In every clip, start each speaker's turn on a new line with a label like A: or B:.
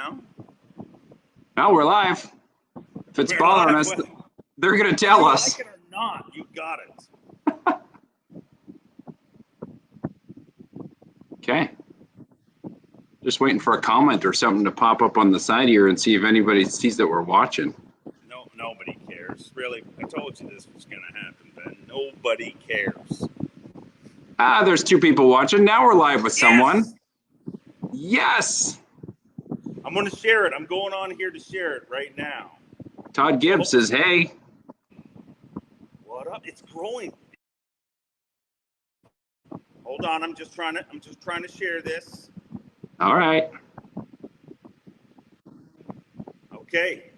A: now?
B: No, we're live. If it's bothering us, they're going to tell us.
A: Like it or not, you got it.
B: Okay. Just waiting for a comment or something to pop up on the side here and see if anybody sees that we're watching.
A: No, nobody cares. Really, I told you this was going to happen, Ben. Nobody cares.
B: There's 2 people watching. Now we're live with someone. Yes.
A: I'm going to share it. I'm going on here to share it right now.
B: Todd Gibbs says, hey.
A: What up? It's growing. Hold on. I'm just trying to share this.
B: All right.
A: Okay.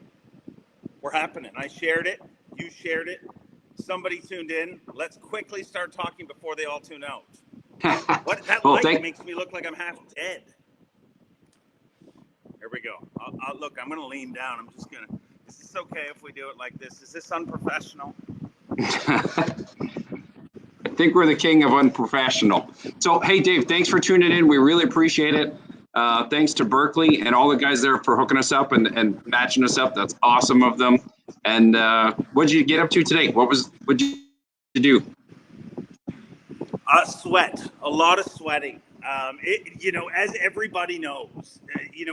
A: We're happening. I shared it. You shared it. Somebody tuned in. Let's quickly start talking before they all tune out. What that light makes me look like I'm half dead. Here we go. Look, I'm going to lean down. I'm just going to. Is this okay if we do it like this? Is this unprofessional?
B: I think we're the king of unprofessional. So, hey, Dave, thanks for tuning in. We really appreciate it. Thanks to Berkeley and all the guys there for hooking us up and matching us up. That's awesome of them. And what did you get up to today? What'd you do?
A: Sweat. A lot of sweating. As everybody knows,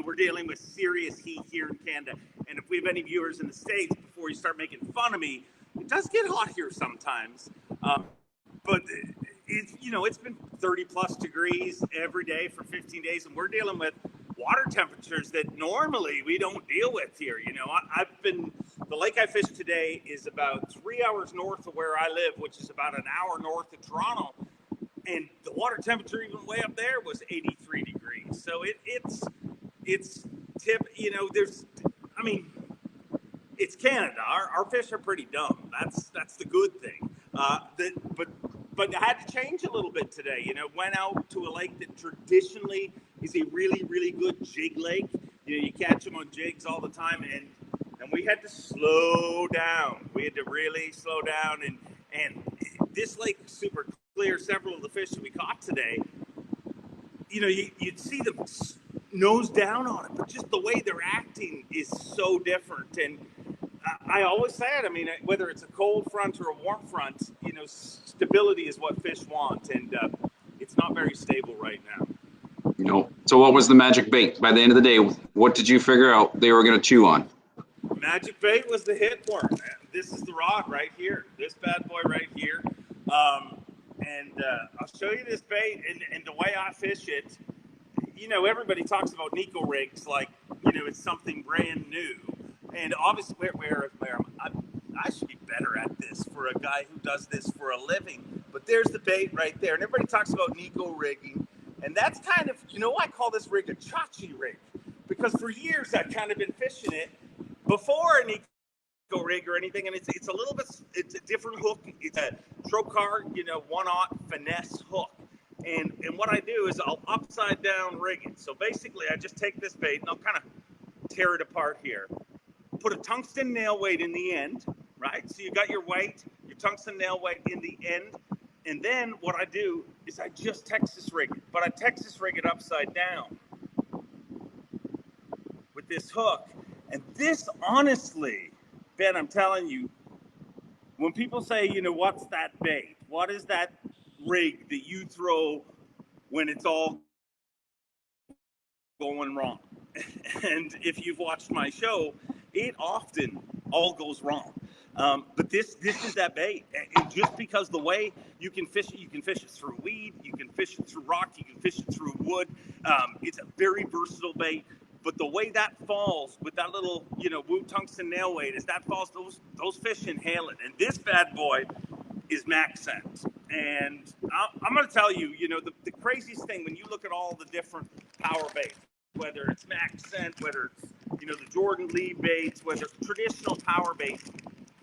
A: we're dealing with serious heat here in Canada. And if we have any viewers in the States, before you start making fun of me, it does get hot here sometimes. But it's been 30 plus degrees every day for 15 days, and we're dealing with water temperatures that normally we don't deal with here. The lake I fished today is about 3 hours north of where I live, which is about an hour north of Toronto. And the water temperature even way up there was 83 degrees. So it's it's Canada. Our fish are pretty dumb. That's the good thing. But I had to change a little bit today. Went out to a lake that traditionally is a really, really good jig lake. You catch them on jigs all the time, and we had to slow down. We had to really slow down, and this lake is super clear. Several of the fish that we caught today, you'd see them nose down on it, but just the way they're acting is so different. And I always say it. Whether it's a cold front or a warm front, stability is what fish want, and it's not very stable right now.
B: No. So what was the magic bait? By the end of the day, what did you figure out they were going to chew on?
A: Magic bait was the hit worm. This is the rod right here. This bad boy right here. I'll show you this bait and the way I fish it. Everybody talks about Nico rigs like, it's something brand new. And obviously, I should be better at this for a guy who does this for a living. But there's the bait right there. And everybody talks about Nico rigging. And that's kind of, I call this rig a Chachi Rig. Because for years, I've kind of been fishing it before a Nico rig or anything. And it's a little bit, it's a different hook. It's a Trocar, 1/0 finesse hook. And what I do is I'll upside down rig it. So basically, I just take this bait and I'll kind of tear it apart here. Put a tungsten nail weight in the end, right? So you got your weight, your tungsten nail weight in the end. And then what I do is I just Texas rig it. But I Texas rig it upside down with this hook. And this, honestly, Ben, I'm telling you, when people say, what's that bait? What is that rig that you throw when it's all going wrong? And if you've watched my show, it often all goes wrong. But this is that bait. And just because the way you can fish it through weed, you can fish it through rock, you can fish it through wood. It's a very versatile bait. But the way that falls with that little, Woo tungsten nail weight, is that falls, those fish inhale it. And this bad boy is max scent. And I'm going to tell you, the craziest thing when you look at all the different power baits, whether it's max scent, whether it's, the Jordan Lee baits, whether it's traditional power baits,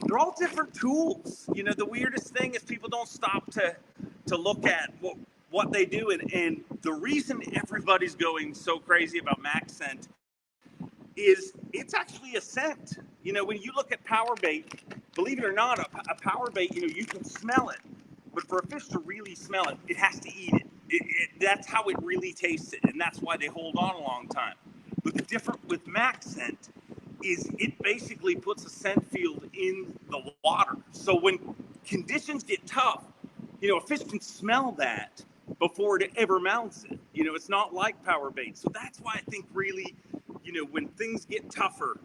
A: they're all different tools. The weirdest thing is people don't stop to look at what they do. And the reason everybody's going so crazy about max scent is it's actually a scent. When you look at power bait, believe it or not, a power bait, you can smell it. But for a fish to really smell it, it has to eat it. That's how it really tastes it. And that's why they hold on a long time. But the difference with max scent is it basically puts a scent field in the water. So when conditions get tough, a fish can smell that before it ever mounts it. It's not like power bait. So that's why I think really, when things get tougher,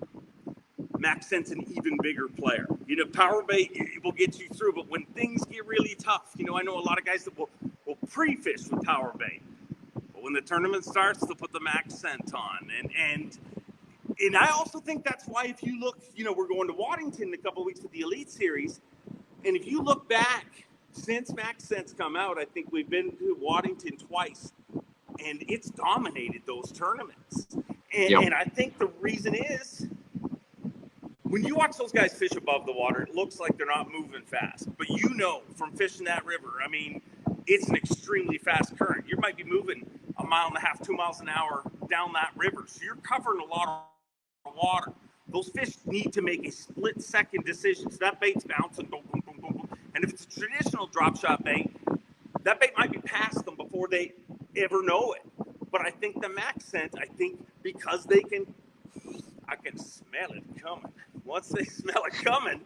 A: max scent's an even bigger player. Power bait will get you through, but when things get really tough, I know a lot of guys that will pre-fish with power bait. But when the tournament starts, they'll put the max scent on. And I also think that's why if you look, we're going to Waddington in a couple of weeks with the Elite Series. And if you look back, since max scent's come out, I think we've been to Waddington twice. And it's dominated those tournaments. And I think the reason is, when you watch those guys fish above the water, it looks like they're not moving fast. But from fishing that river, I mean, it's an extremely fast current. You might be moving 1.5 miles, 2 miles an hour down that river. So you're covering a lot of water. Those fish need to make a split-second decision. So that bait's bouncing, boom, boom, boom, boom, boom. And if it's a traditional drop shot bait, that bait might be past them before they ever know it. But I think the max scent, because I can smell it coming. Once they smell it coming,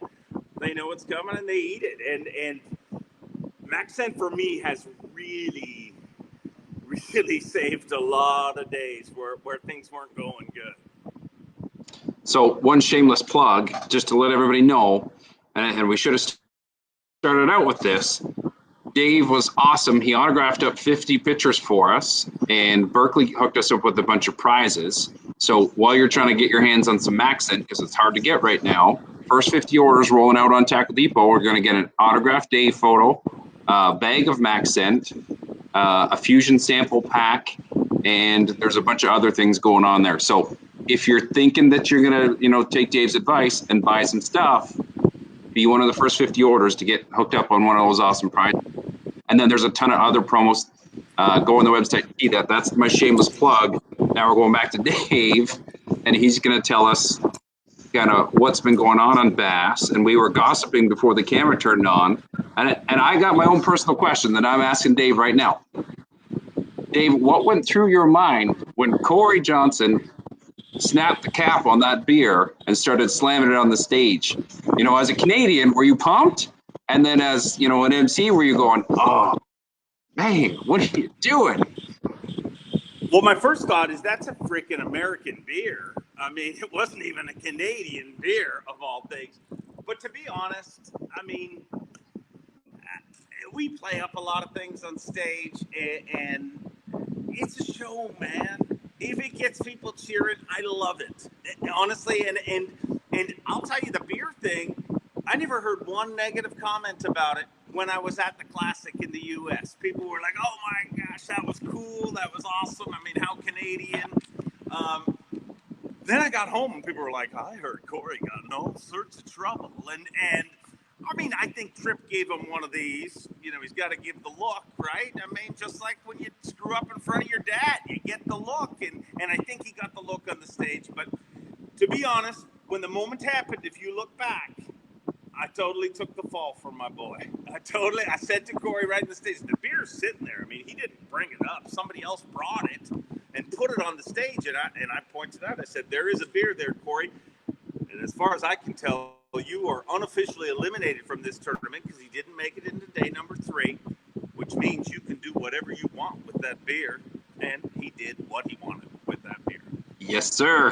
A: they know it's coming and they eat it. And max scent for me has really, really saved a lot of days where things weren't going good.
B: So one shameless plug, just to let everybody know, and we should have started out with this. Dave was awesome. He autographed up 50 pictures for us, and Berkeley hooked us up with a bunch of prizes. So while you're trying to get your hands on some max scent, because it's hard to get right now, first 50 orders rolling out on Tackle Depot, we're going to get an autographed Dave photo, a bag of max scent, a fusion sample pack, and there's a bunch of other things going on there. So if you're thinking that you're going to, take Dave's advice and buy some stuff, be one of the first 50 orders to get hooked up on one of those awesome prizes. And then there's a ton of other promos. Go on the website, see that. That's my shameless plug. Now we're going back to Dave, and he's going to tell us kind of what's been going on bass. And we were gossiping before the camera turned on. And I got my own personal question that I'm asking Dave right now. Dave, what went through your mind when Corey Johnson snapped the cap on that beer and started slamming it on the stage? As a Canadian, were you pumped? And then as, an MC, were you going, oh, man, what are you doing?
A: Well, my first thought is that's a freaking American beer. I mean, it wasn't even a Canadian beer of all things. But to be honest, I mean, we play up a lot of things on stage, and it's a show, man. If it gets people cheering, I love it. Honestly, and I'll tell you the beer thing, I never heard one negative comment about it when I was at the Classic in the U.S. People were like, oh my gosh, that was cool. That was awesome. I mean, how Canadian. Then I got home and people were like, I heard Corey got in all sorts of trouble. And I mean, I think Tripp gave him one of these. He's got to give the look, right? I mean, just like when you screw up in front of your dad, you get the look. And I think he got the look on the stage. But to be honest, when the moment happened, if you look back, I totally took the fall for my boy. I said to Corey right in the stage, the beer's sitting there. I mean, he didn't bring it up. Somebody else brought it and put it on the stage. And I pointed out, I said, there is a beer there, Corey. And as far as I can tell, you are unofficially eliminated from this tournament because he didn't make it into day number 3, which means you can do whatever you want with that beer. And he did what he wanted with that beer.
B: Yes, sir.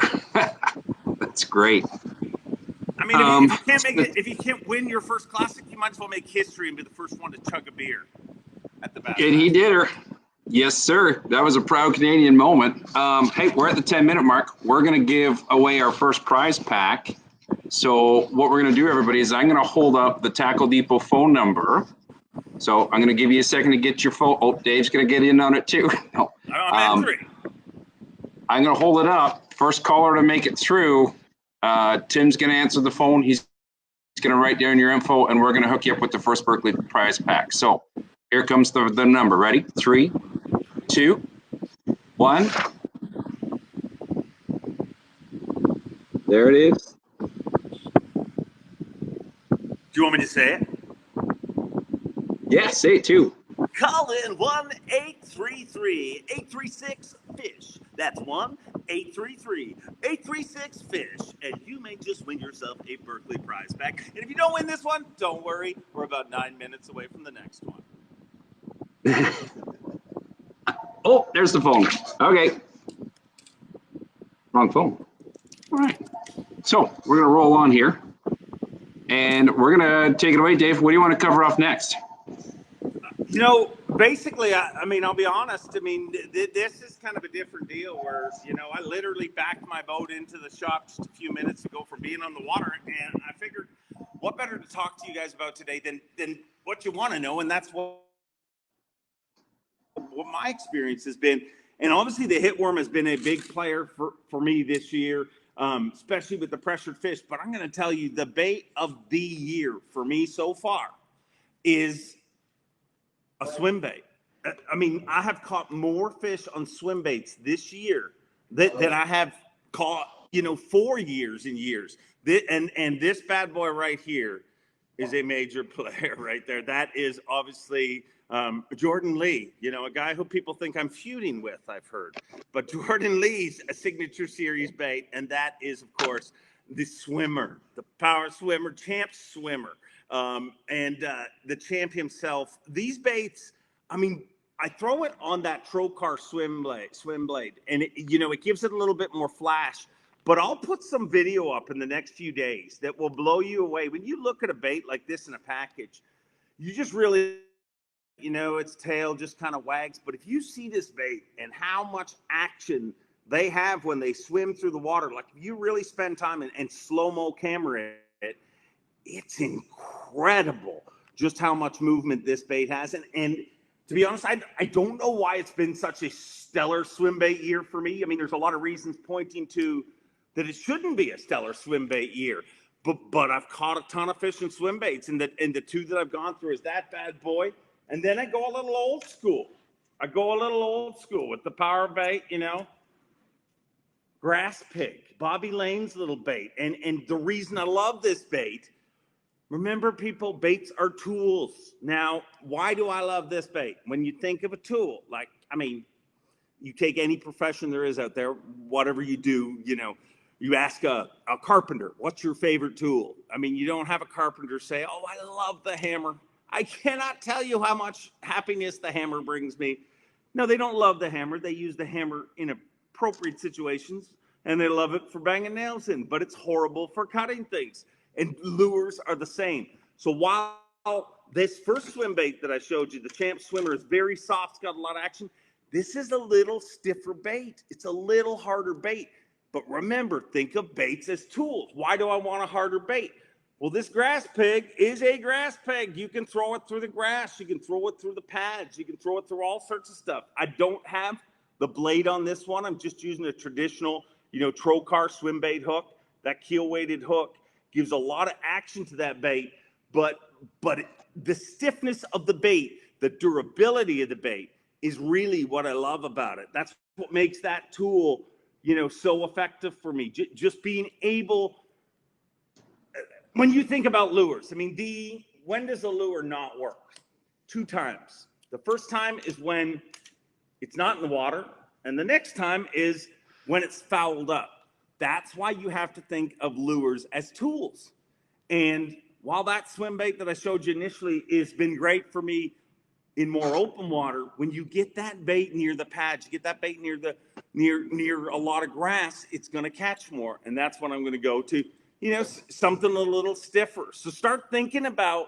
B: That's great.
A: I mean, if you can't win your first Classic, you might as well make history and be the first one to chug a beer at the back.
B: And he did her. Yes, sir. That was a proud Canadian moment. Hey, we're at the 10-minute mark. We're going to give away our first prize pack. So what we're going to do, everybody, is I'm going to hold up the Tackle Depot phone number. So I'm going to give you a second to get your phone. Oh, Dave's going to get in on it too. No.
A: I'm at 3.
B: I'm going to hold it up. First caller to make it through. Tim's going to answer the phone. He's going to write down your info, and we're going to hook you up with the first Berkeley prize pack. So here comes the number. Ready? 3, 2, 1. There it is.
A: Do you want me to say it?
B: Yeah, say it too.
A: Call in 1-833-836-FISH. That's 833-836-FISH, and you may just win yourself a Berkeley prize pack. And if you don't win this one, don't worry. We're about 9 minutes away from the next one.
B: Oh, there's the phone. Okay. Wrong phone. All right. So we're going to roll on here. And we're going to take it away, Dave. What do you want to cover off next?
A: You know, basically, I mean, I'll be honest. I mean, this is kind of a different deal where, you know, I literally backed my boat into the shop just a few minutes ago for being on the water. And I figured what better to talk to you guys about today than what you want to know. And that's what my experience has been. And obviously the hitworm has been a big player for me this year, especially with the pressured fish. But I'm going to tell you, the bait of the year for me so far is a swim bait. I mean, I have caught more fish on swim baits this year that I have caught, you know, 4 years and years. And this bad boy right here is a major player right there. That is obviously Jordan Lee, you know, a guy who people think I'm feuding with, I've heard. But Jordan Lee's a signature series bait, and that is, of course, the swimmer, the power swimmer, champ swimmer, and the champ himself. These baits, I mean, I throw it on that Trocar swim blade, and you know, it gives it a little bit more flash. But I'll put some video up in the next few days that will blow you away. When you look at a bait like this in a package, you just really, you know, its tail just kind of wags. But if you see this bait and how much action they have when they swim through the water, like if you really spend time and slow-mo camera it, it's incredible just how much movement this bait has. And to be honest, I don't know why it's been such a stellar swim bait year for me. I mean, there's a lot of reasons pointing to that it shouldn't be a stellar swim bait year. But I've caught a ton of fish in swim baits, and the two that I've gone through is that bad boy, and then I go a little old school. I go a little old school with the power bait, you know, grass pig, Bobby Lane's little bait. And the reason I love this bait, remember people, baits are tools. Now, why do I love this bait? When you think of a tool, like, I mean, you take any profession there is out there, whatever you do, you know, you ask a carpenter, what's your favorite tool? I mean, you don't have a carpenter say, oh, I love the hammer. I cannot tell you how much happiness the hammer brings me. No, they don't love the hammer. They use the hammer in appropriate situations, and they love it for banging nails in, but it's horrible for cutting things. And lures are the same. So while this first swim bait that I showed you, the Champ Swimmer, is very soft, it's got a lot of action, this is a little stiffer bait. It's a little harder bait. But remember, think of baits as tools. Why do I want a harder bait? Well, this grass pig is a grass pig. You can throw it through the grass. You can throw it through the pads. You can throw it through all sorts of stuff. I don't have the blade on this one. I'm just using a traditional, you know, Trocar swim bait hook. That keel-weighted hook gives a lot of action to that bait. But the stiffness of the bait, the durability of the bait is really what I love about it. That's what makes that tool, you know, so effective for me. Just being able, when you think about lures, I mean, when does a lure not work? 2 times. The first time is when it's not in the water, and the next time is when it's fouled up. That's why you have to think of lures as tools. And while that swim bait that I showed you initially has been great for me in more open water, when you get that bait near the pads, you get that bait near a lot of grass, it's going to catch more. And that's what I'm going to go to, you know, something a little stiffer. So start thinking about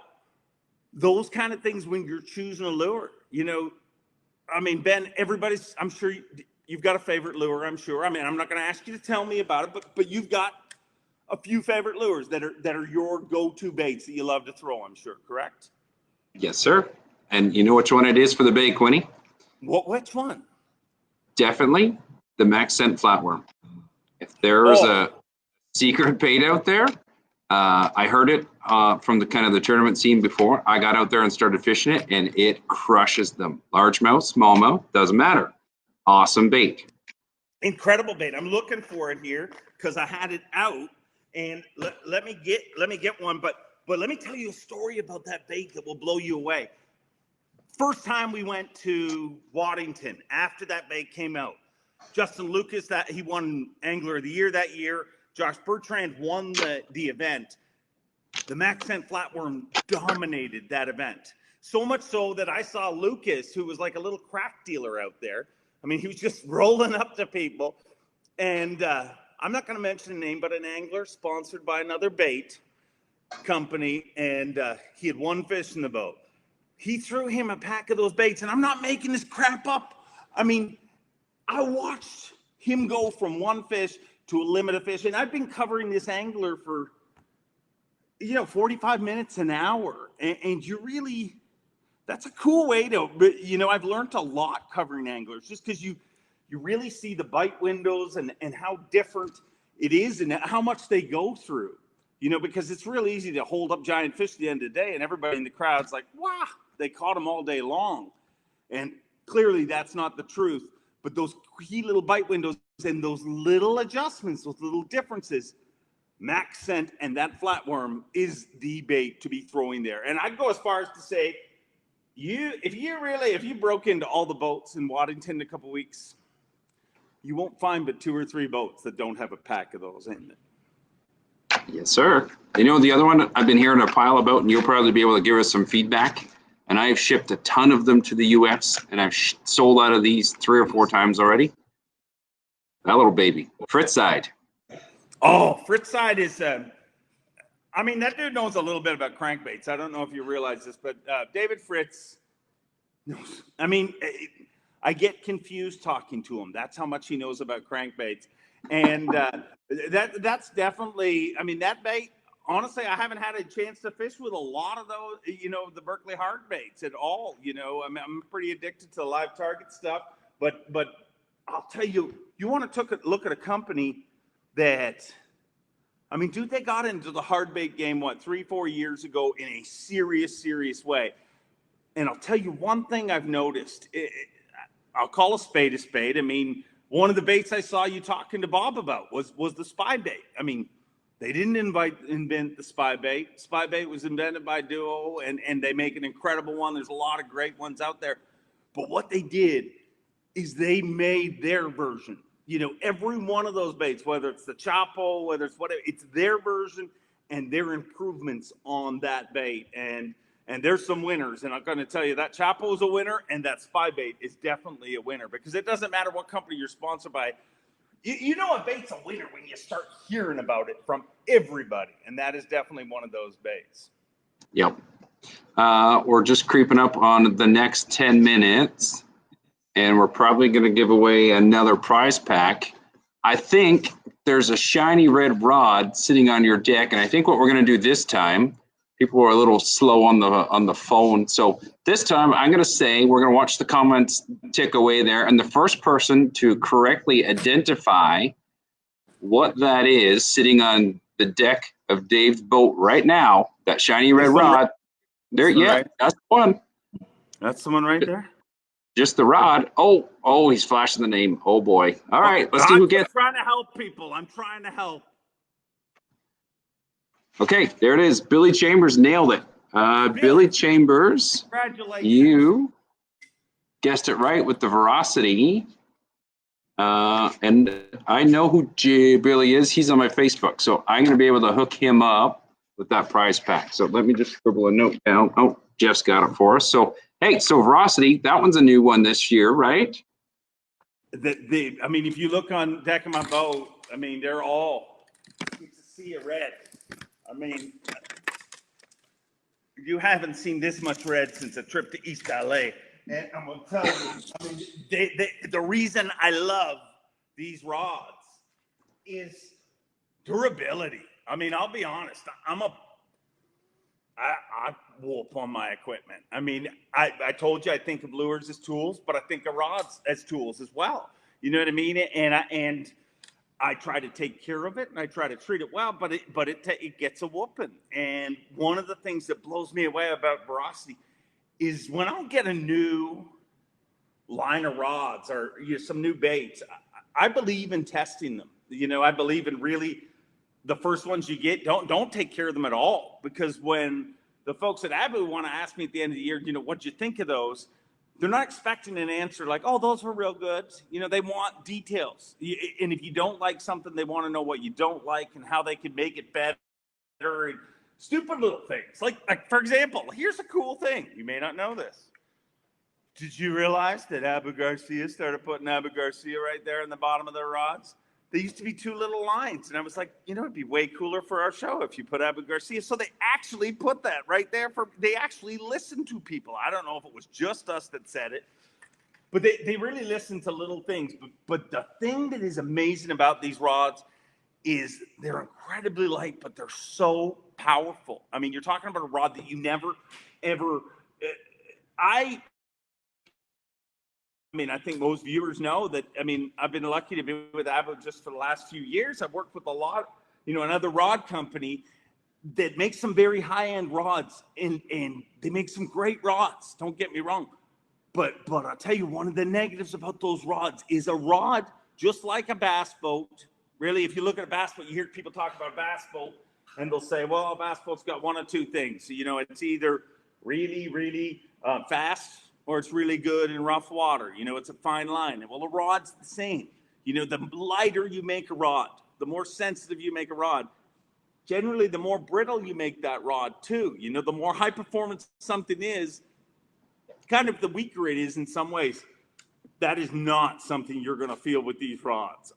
A: those kind of things when you're choosing a lure. You know, I mean, Ben, I'm sure you've got a favorite lure, I'm sure. I mean, I'm not going to ask you to tell me about it, but you've got a few favorite lures that are your go-to baits that you love to throw, I'm sure, correct?
B: Yes, sir. And you know which one it is for the bait, Quinny?
A: Which one?
B: Definitely the Max Scent Flatworm. If there's a secret bait out there, I heard it from the kind of the tournament scene before. I got out there and started fishing it, and it crushes them. Largemouth, smallmouth, doesn't matter. Awesome bait.
A: Incredible bait. I'm looking for it here because I had it out, and let me get one. But let me tell you a story about that bait that will blow you away. First time we went to Waddington after that bait came out, Justin Lucas, that he won Angler of the Year that year. Josh Bertrand won the event. The Max Scent Flatworm dominated that event. So much so that I saw Lucas, who was like a little craft dealer out there. I mean, he was just rolling up to people. And I'm not going to mention a name, but an angler sponsored by another bait company. And he had one fish in the boat. He threw him a pack of those baits. And I'm not making this crap up. I mean, I watched him go from one fish to a limit of fish. And I've been covering this angler for, 45 minutes, an hour. And you really, that's a cool way to, I've learned a lot covering anglers just because you really see the bite windows and how different it is and how much they go through, because it's really easy to hold up giant fish at the end of the day and everybody in the crowd's like, wow, they caught them all day long. And clearly that's not the truth. But those key little bite windows and those little adjustments, those little differences, Max Scent and that flatworm is the bait to be throwing there. And I'd go as far as to say, if you broke into all the boats in Waddington in a couple weeks, you won't find but 2 or 3 boats that don't have a pack of those in it.
B: Yes, sir. The other one I've been hearing a pile about, and you'll probably be able to give us some feedback. And I've shipped a ton of them to the U.S. and I've sold out of these 3 or 4 times already. That little baby, Fritzside.
A: Oh, Fritzside is, that dude knows a little bit about crankbaits. I don't know if you realize this, but David Fritz knows. I get confused talking to him. That's how much he knows about crankbaits. And that's definitely, that bait, honestly, I haven't had a chance to fish with a lot of those, the Berkeley hard baits at all. I'm pretty addicted to the live target stuff, but I'll tell you, you want to look at a company that, dude, they got into the hard bait game, 3-4 years ago in a serious way. And I'll tell you one thing I've noticed. I'll call a spade a spade. One of the baits I saw you talking to Bob about was the spy bait. They didn't invent the spy bait. Spy bait was invented by Duo, and they make an incredible one. There's a lot of great ones out there. But what they did is they made their version. Every one of those baits, whether it's the Chapo, whether it's whatever, it's their version and their improvements on that bait. And there's some winners. And I'm going to tell you that Chapo is a winner and that spy bait is definitely a winner because it doesn't matter what company you're sponsored by. You know a bait's a winner when you start hearing about it from everybody. And that is definitely one of those baits.
B: Yep. We're just creeping up on the next 10 minutes. And we're probably going to give away another prize pack. I think there's a shiny red rod sitting on your deck. And I think what we're going to do this time, people are a little slow on the phone. So this time I'm going to say we're going to watch the comments tick away there. And the first person to correctly identify what that is sitting on the deck of Dave's boat right now, that shiny red rod. There, yeah, right. That's the one.
A: That's the one right there.
B: Just the rod. Oh, he's flashing the name. Oh boy. All right, let's see who gets.
A: I'm trying to help people. I'm trying to help.
B: Okay, there it is. Billy Chambers nailed it. Billy Chambers.
A: Congratulations.
B: You guessed it right with the Veracity. And I know who Billy is. He's on my Facebook, so I'm going to be able to hook him up with that prize pack. So let me just scribble a note down. Oh, Jeff's got it for us. So, hey, so Veracity, that one's a new one this year, right?
A: If you look on deck of my boat, they're all, it's a sea of red. You haven't seen this much red since a trip to East LA. And I'm going to tell you, the reason I love these rods is durability. I'll be honest. I whoop on my equipment. I told you I think of lures as tools, but I think of rods as tools as well. You know what I mean? And I try to take care of it and I try to treat it well, but it gets a whooping. And one of the things that blows me away about Veracity is when I'll get a new line of rods or some new baits, I believe in testing them. I believe in really the first ones you get, don't take care of them at all. Because when the folks at Abu want to ask me at the end of the year, what'd you think of those? they're not expecting an answer like, oh, those were real good. You know, they want details. And if you don't like something, they want to know what you don't like and how they can make it better. And stupid little things. Like for example, here's a cool thing. You may not know this. Did you realize that Abu Garcia started putting Abu Garcia right there in the bottom of their rods? There used to be two little lines. And I was like, you know, it'd be way cooler for our show if you put Abu Garcia. So they actually put that right there they actually listened to people. I don't know if it was just us that said it, but they really listen to little things. But the thing that is amazing about these rods is they're incredibly light, but they're so powerful. I mean, you're talking about a rod that you never, ever, I I think most viewers know that, I've been lucky to be with Abu just for the last few years. I've worked with a lot, another rod company that makes some very high-end rods, and they make some great rods, don't get me wrong. But I'll tell you, one of the negatives about those rods is a rod, just like a bass boat. Really, if you look at a bass boat, you hear people talk about a bass boat, and they'll say, well, a bass boat's got one of two things. It's either really, really fast, or it's really good in rough water. It's a fine line. Well, a rod's the same. The lighter you make a rod, the more sensitive you make a rod, generally the more brittle you make that rod too. The more high performance something is, kind of the weaker it is in some ways. That is not something you're going to feel with these rods.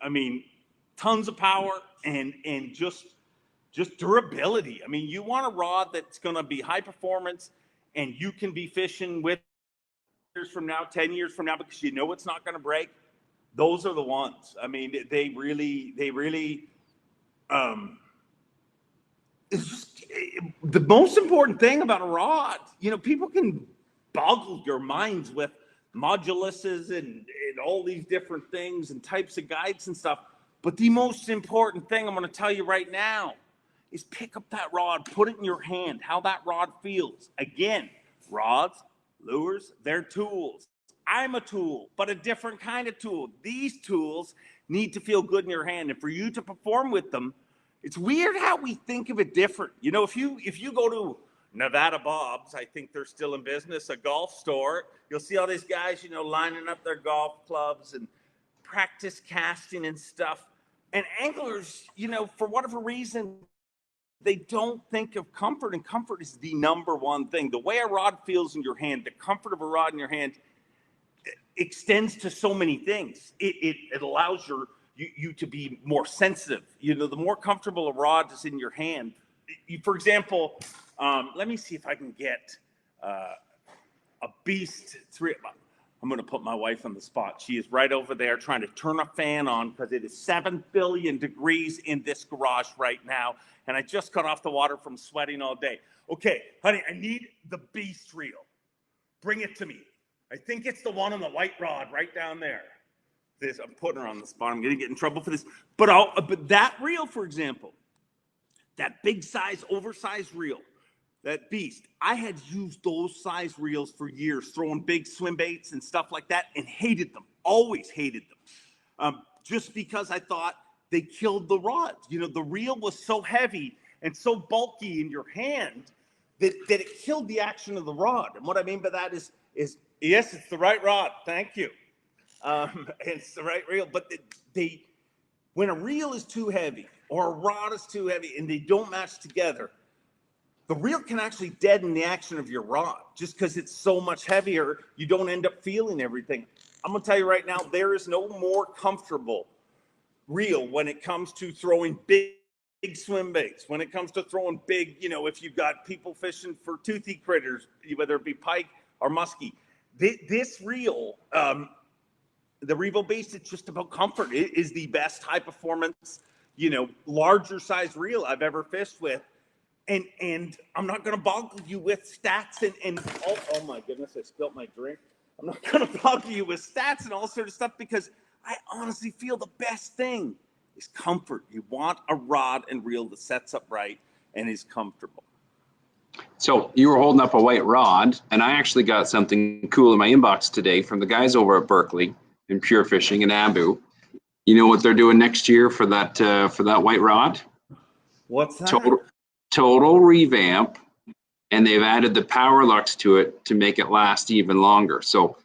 A: Tons of power and just durability. You want a rod that's going to be high performance and you can be fishing with years from now, 10 years from now, because it's not going to break. Those are the ones. They really it's just the most important thing about a rod. People can boggle your minds with moduluses and all these different things and types of guides and stuff. But the most important thing I'm going to tell you right now is pick up that rod, put it in your hand, how that rod feels. Again, rods, lures, they're tools. I'm a tool, but a different kind of tool. These tools need to feel good in your hand. And for you to perform with them, it's weird how we think of it different. If you go to Nevada Bob's, I think they're still in business, a golf store, you'll see all these guys, lining up their golf clubs and practice casting and stuff. And anglers, for whatever reason, they don't think of comfort, and comfort is the number one thing. The way a rod feels in your hand, the comfort of a rod in your hand extends to so many things. It allows you to be more sensitive. The more comfortable a rod is in your hand. For example, let me see if I can get a Beast 3. I'm going to put my wife on the spot. She is right over there trying to turn a fan on because it is 7 billion degrees in this garage right now. And I just got off the water from sweating all day. Okay, honey, I need the Beast reel. Bring it to me. I think it's the one on the white rod right down there. I'm putting her on the spot. I'm going to get in trouble for this. But that reel, for example, that big size, oversized reel, that Beast, I had used those size reels for years, throwing big swim baits and stuff like that, and hated them, always hated them, just because I thought they killed the rod. The reel was so heavy and so bulky in your hand that it killed the action of the rod. And what I mean by that is yes, it's the right rod. Thank you. It's the right reel. But when a reel is too heavy or a rod is too heavy and they don't match together, the reel can actually deaden the action of your rod just because it's so much heavier. You don't end up feeling everything. I'm going to tell you right now, there is no more comfortable reel when it comes to throwing big swim baits, when it comes to throwing big, if you've got people fishing for toothy critters, whether it be pike or muskie. This reel, the Revo Beast, it's just about comfort. It is the best high performance, larger size reel I've ever fished with. And I'm not going to boggle you with stats and oh my goodness, I spilt my drink. I'm not going to boggle you with stats and all sorts of stuff because I honestly feel the best thing is comfort. You want a rod and reel that sets up right and is comfortable.
B: So you were holding up a white rod, and I actually got something cool in my inbox today from the guys over at Berkeley in Pure Fishing and Abu. You know what they're doing next year for that white rod?
A: What's that?
B: Total revamp, and they've added the power lux to it to make it last even longer. So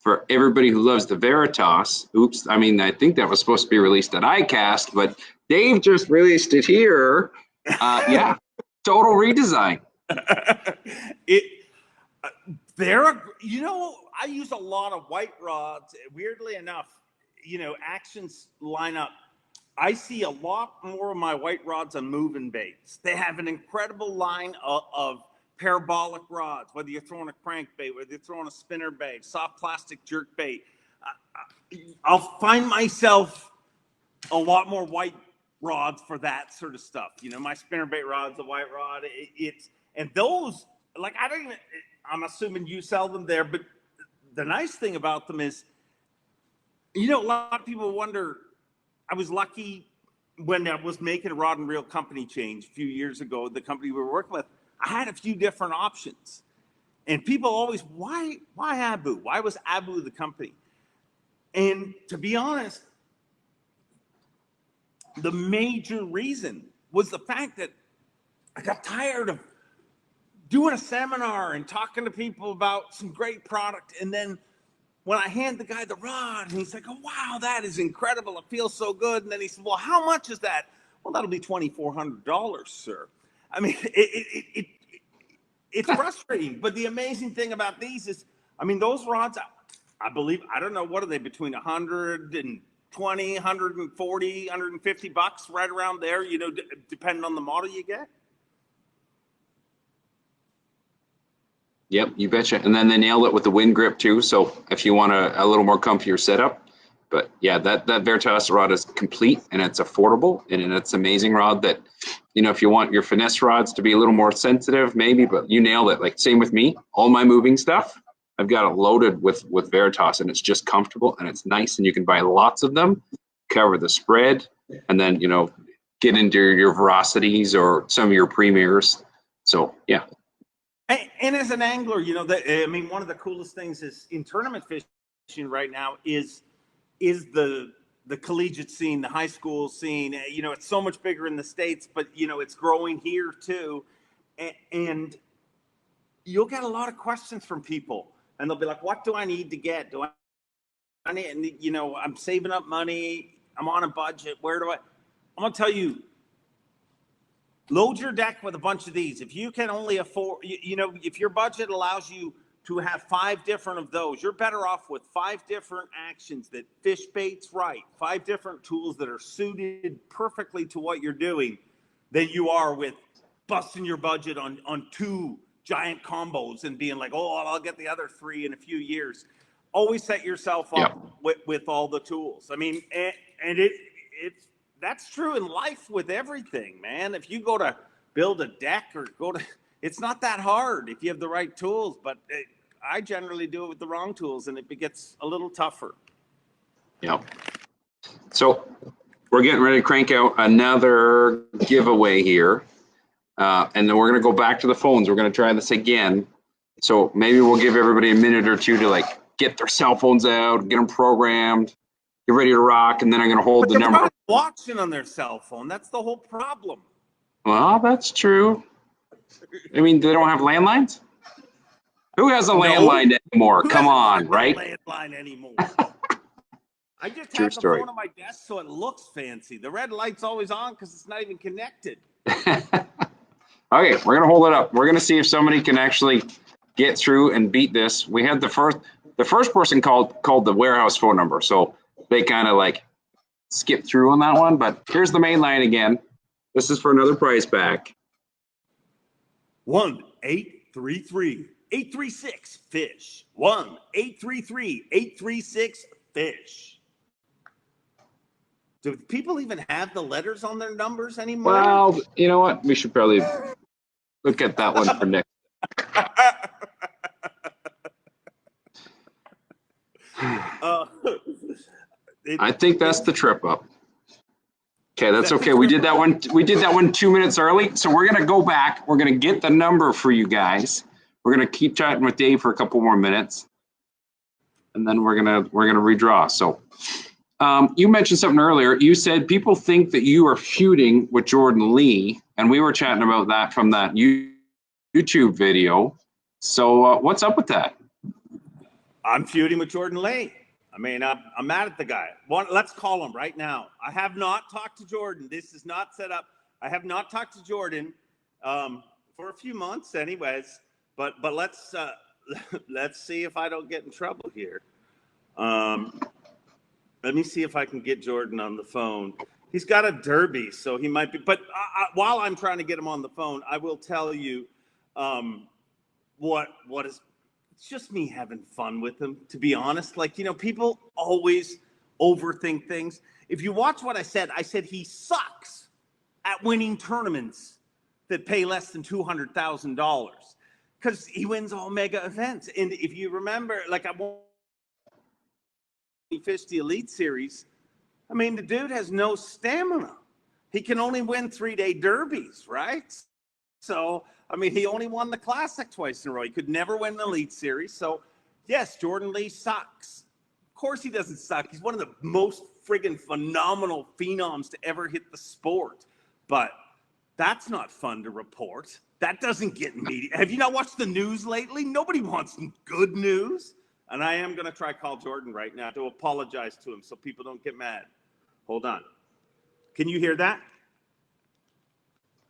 B: for everybody who loves the Veritas. Oops, I mean, I think that was supposed to be released at ICAST, but Dave just released it here. Yeah, total redesign.
A: I use a lot of white rods. Weirdly enough, actions line up. I see a lot more of my white rods on moving baits. They have an incredible line of parabolic rods, whether you're throwing a crankbait, whether you're throwing a spinner bait, soft plastic jerk bait. I'll find myself a lot more white rods for that sort of stuff. My spinnerbait rod's a white rod. And those, like, I'm assuming you sell them there, but the nice thing about them is, a lot of people wonder, I was lucky when I was making a rod and reel company change a few years ago, the company we were working with, I had a few different options. And people always, why Abu? Why was Abu the company? And to be honest, the major reason was the fact that I got tired of doing a seminar and talking to people about some great product. And then when I hand the guy the rod, and he's like, oh, wow, that is incredible. It feels so good. And then he said, well, how much is that? Well, that'll be $2,400, sir. I mean, it's frustrating. But the amazing thing about these is, those rods, I believe, I don't know, what are they, between 120, 140, 150 bucks, right around there, depending on the model you get.
B: Yep, you betcha. And then they nailed it with the wind grip too. So if you want a little more comfier setup, but yeah, that Veritas rod is complete and it's affordable and it's an amazing rod that, if you want your finesse rods to be a little more sensitive, maybe, but you nailed it. Like same with me, all my moving stuff, I've got it loaded with Veritas and it's just comfortable and it's nice and you can buy lots of them, cover the spread, and then, get into your Verocities or some of your Premiers. So yeah.
A: And as an angler, one of the coolest things is in tournament fishing right now is the collegiate scene, the high school scene. It's so much bigger in the States, but it's growing here too. And you'll get a lot of questions from people, and they'll be like, "What do I need to get? Do I need?" And I'm saving up money. I'm on a budget. Where do I? I'm gonna tell you. Load your deck with a bunch of these. If you can only afford, if your budget allows you to have 5 different of those, you're better off with 5 different actions that fish baits right, 5 different tools that are suited perfectly to what you're doing, than you are with busting your budget on 2 giant combos and being like, oh, I'll get the other 3 in a few years. Always set yourself up with all the tools. That's true in life with everything, man. If you go to build a deck or it's not that hard if you have the right tools, but I generally do it with the wrong tools and it gets a little tougher.
B: Yeah. So we're getting ready to crank out another giveaway here. And then we're going to go back to the phones. We're going to try this again. So maybe we'll give everybody a minute or two to get their cell phones out, get them programmed, get ready to rock, and then I'm going to hold the number.
A: Watching on their cell phone. That's the whole problem.
B: Well, that's true. They don't have landlines? Who has a landline anymore? Come on, right?
A: Landline anymore. I just
B: True
A: have the
B: story.
A: phone on my desk so it looks fancy. The red light's always on because it's not even connected.
B: Okay, we're going to hold it up. We're going to see if somebody can actually get through and beat this. We had the first person called the warehouse phone number, so they kind of skip through on that one, but here's the main line again. This is for another prize pack.
A: 1-833-836-FISH. 1-833-836-FISH. Do people even have the letters on their numbers anymore?
B: Well, you know what? We should probably look at that one for next. I think that's the trip up. Okay, that's okay. We did that one 2 minutes early. So we're gonna go back. We're gonna get the number for you guys. We're gonna keep chatting with Dave for a couple more minutes, and then we're gonna redraw. So you mentioned something earlier. You said people think that you are feuding with Jordan Lee, and we were chatting about that from that YouTube video. So what's up with that?
A: I'm feuding with Jordan Lee. I mean, I'm mad at the guy. Let's call him right now. I have not talked to Jordan. This is not set up. I have not talked to Jordan for a few months, anyways. But let's let's see if I don't get in trouble here. Let me see if I can get Jordan on the phone. He's got a derby, so he might be. But while I'm trying to get him on the phone, I will tell you what is. It's just me having fun with him, to be honest. Like, people always overthink things. If you watch what I said he sucks at winning tournaments that pay less than $200,000 because he wins all mega events. And if you remember, like, he fished the Elite Series. I mean, the dude has no stamina. He can only win 3-day derbies, right? So, I mean, he only won the Classic twice in a row. He could never win the Elite Series. So, yes, Jordan Lee sucks. Of course he doesn't suck. He's one of the most friggin' phenomenal phenoms to ever hit the sport. But that's not fun to report. That doesn't get media. Have you not watched the news lately? Nobody wants good news. And I am going to try call Jordan right now to apologize to him so people don't get mad. Hold on. Can you hear that?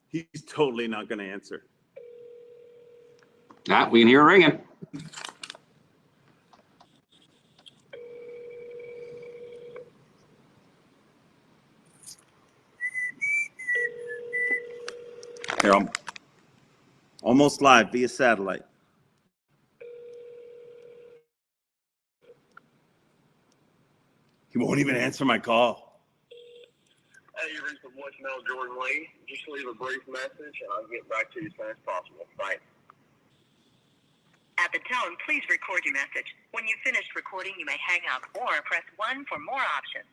A: He's totally not going to answer.
B: We can hear it ringing.
A: Here, I'm almost live via satellite. He won't even answer my call.
C: Hey, you reached the voicemail, Jordan Lee. Just leave a brief message, and I'll get back to you as soon as possible. Thanks.
D: At the tone, please record your message. When you've finished recording, you may hang up or press 1 for more options.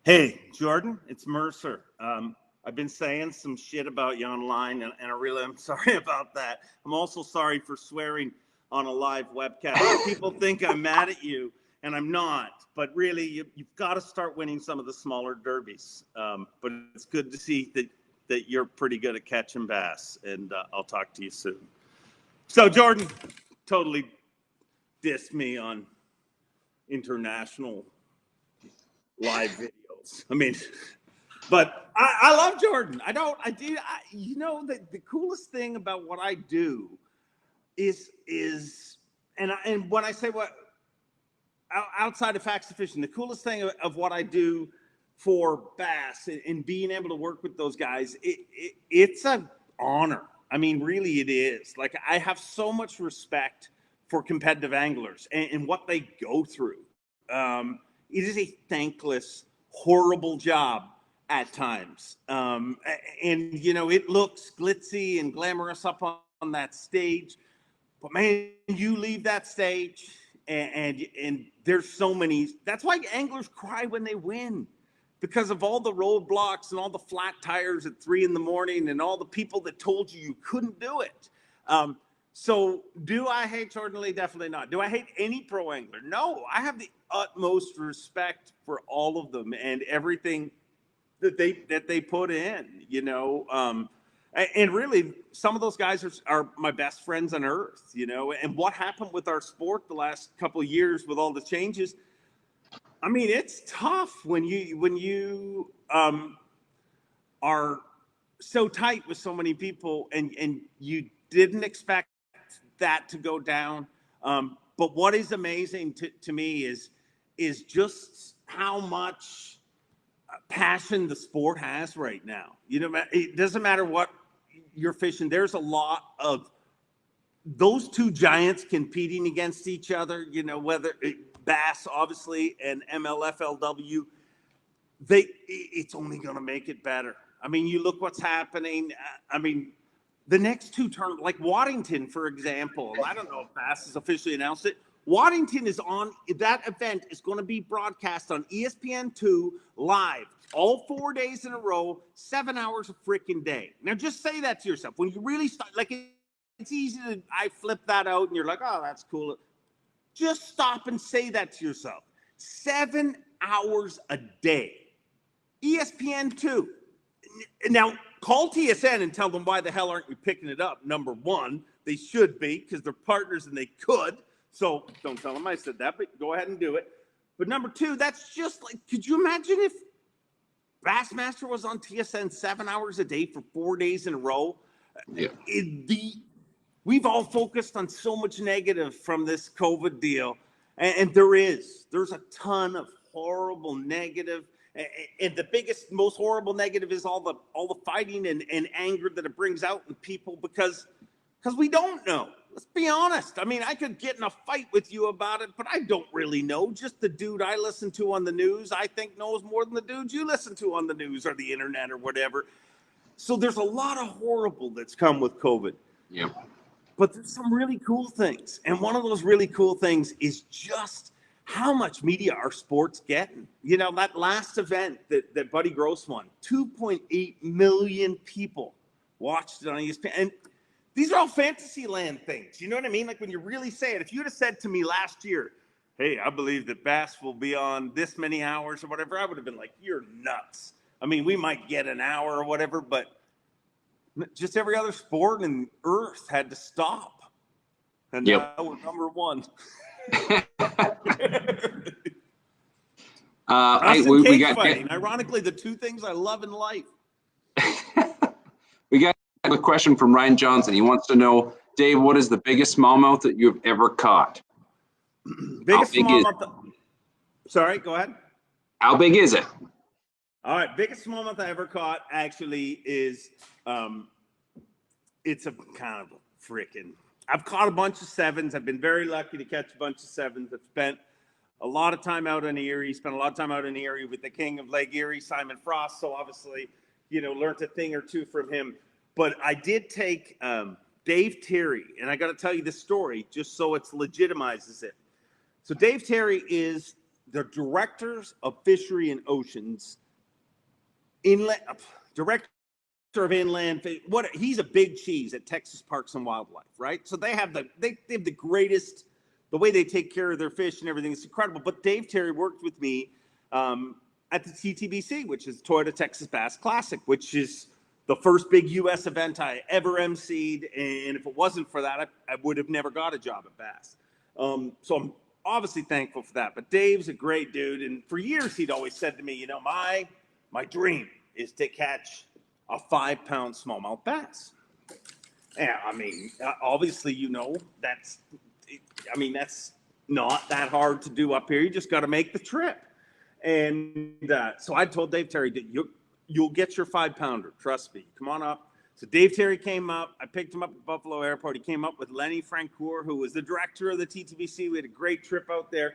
A: Hey, Jordan, it's Mercer. I've been saying some shit about you online, and I really am sorry about that. I'm also sorry for swearing on a live webcast. People think I'm mad at you, and I'm not. But really, you've got to start winning some of the smaller derbies. But it's good to see that you're pretty good at catching bass, and I'll talk to you soon. So Jordan totally dissed me on international live videos. I mean, but I love Jordan. The coolest thing about what I do is and when I say what outside of Facts of Fishing, the coolest thing of what I do for bass and being able to work with those guys, it's an honor. I mean, really, it is. Like, I have so much respect for competitive anglers and what they go through. It is a thankless, horrible job at times. And, it looks glitzy and glamorous up on that stage. But, man, you leave that stage and there's so many. That's why anglers cry when they win. Because of all the roadblocks and all the flat tires at 3 a.m. and all the people that told you couldn't do it. So do I hate Jordan Lee? Definitely not. Do I hate any pro angler? No, I have the utmost respect for all of them and everything that they put in, and really some of those guys are my best friends on earth, and what happened with our sport the last couple of years with all the changes. I mean, it's tough when you are so tight with so many people and you didn't expect that to go down. But what is amazing to me is just how much passion the sport has right now. It doesn't matter what you're fishing. There's a lot of those two giants competing against each other, whether Bass, obviously, and MLFLW, it's only going to make it better. I mean, you look what's happening. I mean, the next two tournaments, like Waddington, for example, I don't know if Bass has officially announced it. Waddington is on, that event is going to be broadcast on ESPN2 live all 4 days in a row, 7 hours a freaking day. Now, just say that to yourself. When you really start, like, it's easy to, I flip that out and you're like, oh, that's cool. Just stop and say that to yourself. 7 hours a day. ESPN2. Now, call TSN and tell them why the hell aren't we picking it up. Number one, they should be because they're partners and they could. So don't tell them I said that, but go ahead and do it. But number two, that's just like, could you imagine if Bassmaster was on TSN 7 hours a day for 4 days in a row?
B: Yeah.
A: We've all focused on so much negative from this COVID deal, and there's a ton of horrible negative, and the biggest, most horrible negative is all the fighting and anger that it brings out in people because we don't know. Let's be honest. I mean, I could get in a fight with you about it, but I don't really know. Just the dude I listen to on the news, I think knows more than the dudes you listen to on the news or the internet or whatever. So there's a lot of horrible that's come with COVID.
B: Yeah.
A: But there's some really cool things. And one of those really cool things is just how much media our sport's getting. You know, that last event that Buddy Gross won, 2.8 million people watched it on ESPN. And these are all Fantasyland things. You know what I mean? Like when you really say it, if you'd have said to me last year, hey, I believe that Bass will be on this many hours or whatever, I would have been like, you're nuts. I mean, we might get an hour or whatever, but just every other sport in Earth had to stop. And now we're number one.
B: We got
A: fighting. Ironically, the two things I love in life.
B: We got a question from Ryan Johnson. He wants to know, Dave, what is the biggest smallmouth that you've ever caught?
A: Biggest smallmouth. Sorry, go ahead.
B: How big is it?
A: All right, biggest smallmouth I ever caught actually is, it's a kind of a freaking. I've caught a bunch of sevens. I've been very lucky to catch a bunch of sevens. I've spent a lot of time out in Erie. Spent a lot of time out in Erie with the king of Lake Erie, Simon Frost. So obviously, you know, learned a thing or two from him. But I did take Dave Terry, and I got to tell you this story just so it legitimizes it. So Dave Terry is the director of fishery and oceans, director of inland. He's a big cheese at Texas Parks and Wildlife, right? So they have the greatest. The way they take care of their fish and everything is incredible. But Dave Terry worked with me at the TTBC, which is Toyota Texas Bass Classic, which is the first big U.S. event I ever emceed. And if it wasn't for that, I would have never got a job at Bass. So I'm obviously thankful for that. But Dave's a great dude. And for years, he'd always said to me, you know, my dream is to catch a 5-pound smallmouth bass. Yeah, I mean, obviously, you know, that's not that hard to do up here. You just got to make the trip. And so I told Dave Terry, you'll get your 5-pounder. Trust me. Come on up. So Dave Terry came up. I picked him up at Buffalo Airport. He came up with Lenny Francoeur, who was the director of the TTBC. We had a great trip out there.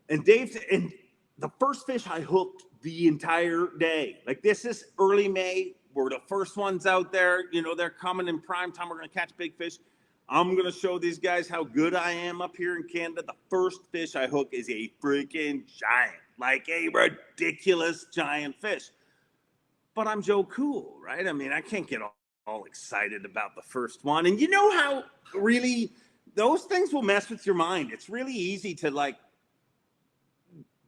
A: And the first fish I hooked the entire day. Like, this is early May. We're the first ones out there. You know, they're coming in prime time. We're going to catch big fish. I'm going to show these guys how good I am up here in Canada. The first fish I hook is a freaking giant, like a ridiculous giant fish. But I'm Joe Cool, right? I mean, I can't get all excited about the first one. And you know how really those things will mess with your mind. It's really easy to, like,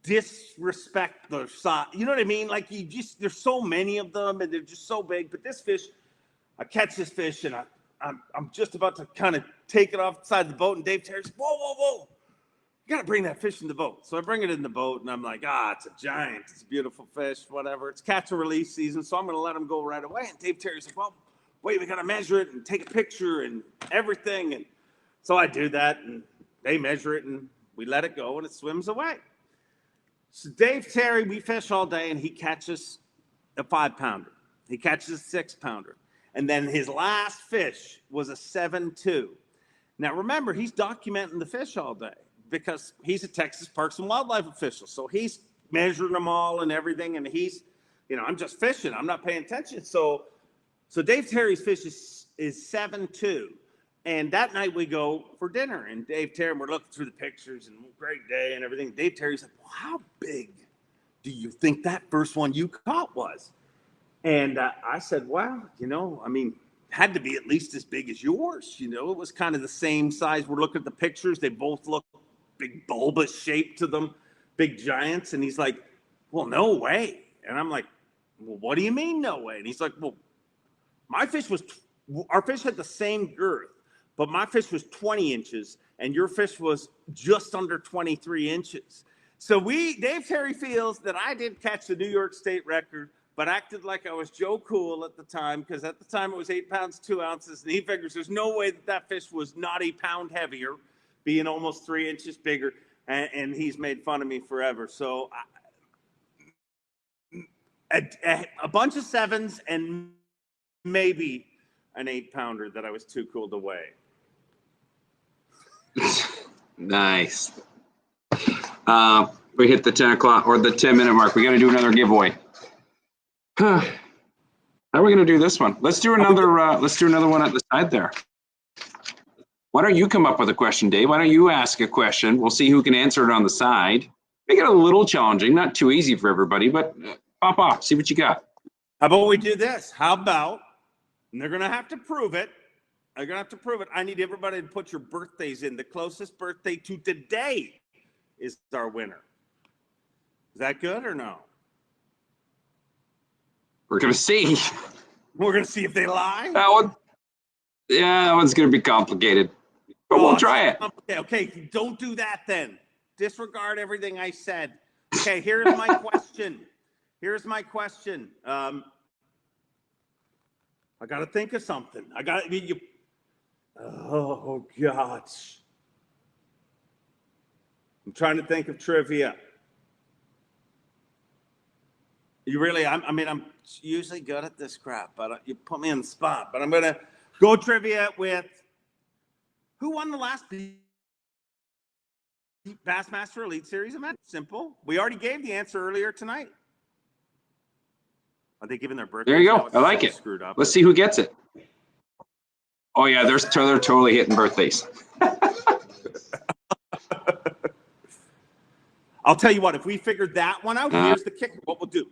A: disrespect the size. You know what I mean? Like, there's so many of them and they're just so big. But this fish, I catch this fish and I'm just about to kind of take it off the side of the boat, and Dave Terry says, whoa, you got to bring that fish in the boat. So I bring it in the boat, and I'm like, it's a giant. It's a beautiful fish, whatever. It's catch and release season, so I'm going to let him go right away. And Dave Terry's like, well, wait, we got to measure it and take a picture and everything. And so I do that, and they measure it, and we let it go, and it swims away. So Dave Terry, we fish all day, and he catches a 5-pounder. He catches a 6-pounder. And then his last fish was a 7.2. Now, remember, he's documenting the fish all day because he's a Texas Parks and Wildlife official. So he's measuring them all and everything. And he's, you know, I'm just fishing. I'm not paying attention. So Dave Terry's fish is 7.2. And that night we go for dinner. And Dave Terry, we're looking through the pictures and great day and everything. Dave Terry's like, well, how big do you think that first one you caught was? And I said, well, you know, I mean, had to be at least as big as yours. You know, it was kind of the same size. We're looking at the pictures. They both look big, bulbous shape to them, big giants. And he's like, well, no way. And I'm like, well, what do you mean no way? And he's like, well, our fish had the same girth, but my fish was 20 inches and your fish was just under 23 inches. So Dave Terry feels that I did catch the New York State record, but acted like I was Joe Cool at the time, because at the time it was 8 pounds, 2 ounces, and he figures there's no way that fish was not a pound heavier, being almost 3 inches bigger, and he's made fun of me forever. So a bunch of 7s and maybe an 8-pounder that I was too cool to weigh.
B: Nice. We hit the 10 o'clock or the 10-minute mark. We got to do another giveaway. How are we going to do this one? Let's do another. Let's do another one at the side there. Why don't you come up with a question, Dave? Why don't you ask a question? We'll see who can answer it on the side. Make it a little challenging, not too easy for everybody, but pop off. See what you got.
A: How about we do this? How about, and they're going to have to prove it. They're going to have to prove it. I need everybody to put your birthdays in. The closest birthday to today is our winner. Is that good or no?
B: We're going to see.
A: We're going to see if they lie.
B: That one, yeah, that one's going to be complicated, but we'll try it.
A: Okay, don't do that then. Disregard everything I said. Okay, here's my question. Here's my question. I got to think of something. Oh, gosh. I'm trying to think of trivia. You really, I'm usually good at this crap, but you put me on the spot. But I'm going to go trivia with who won the last Bassmaster Elite Series event? Simple. We already gave the answer earlier tonight. Are they giving their birthday?
B: There you go. I like it.
A: Screwed up.
B: Let's see who gets it. Oh, yeah, they're totally hitting birthdays.
A: I'll tell you what, if we figured that one out, here's the kicker. What we'll do.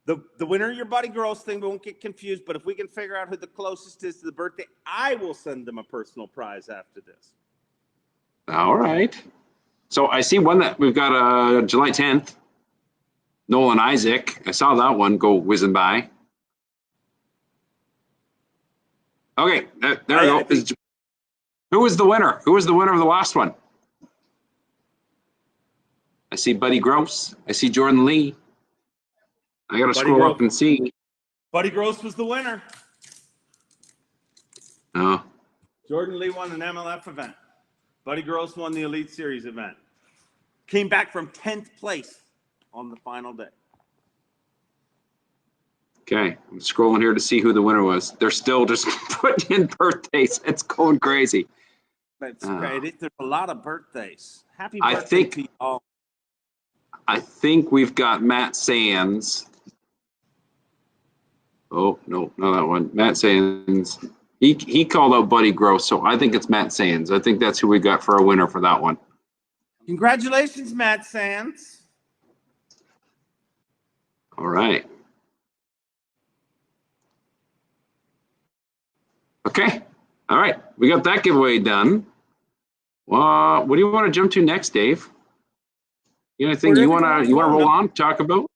A: The winner of your Buddy Gross thing, we won't get confused, but if we can figure out who the closest is to the birthday, I will send them a personal prize after this.
B: All right. So I see one that we've got July 10th. Nolan Isaac. I saw that one go whizzing by. Okay, there we go. Who was the winner? Who was the winner of the last one? I see Buddy Gross. I see Jordan Lee. I got to scroll up and see.
A: Buddy Gross was the winner.
B: Oh.
A: Jordan Lee won an MLF event. Buddy Gross won the Elite Series event. Came back from 10th place on the final day.
B: Okay, I'm scrolling here to see who the winner was. They're still just putting in birthdays. It's going crazy.
A: That's great. There's a lot of birthdays. Happy birthday to you all.
B: I think we've got Matt Sands. Oh, no, not that one. Matt Sands. He called out Buddy Gross, so I think it's Matt Sands. I think that's who we got for a winner for that one.
A: Congratulations, Matt Sands.
B: All right. Okay. All right. We got that giveaway done. What do you want to jump to next, Dave? Anything you want to roll on, talk about?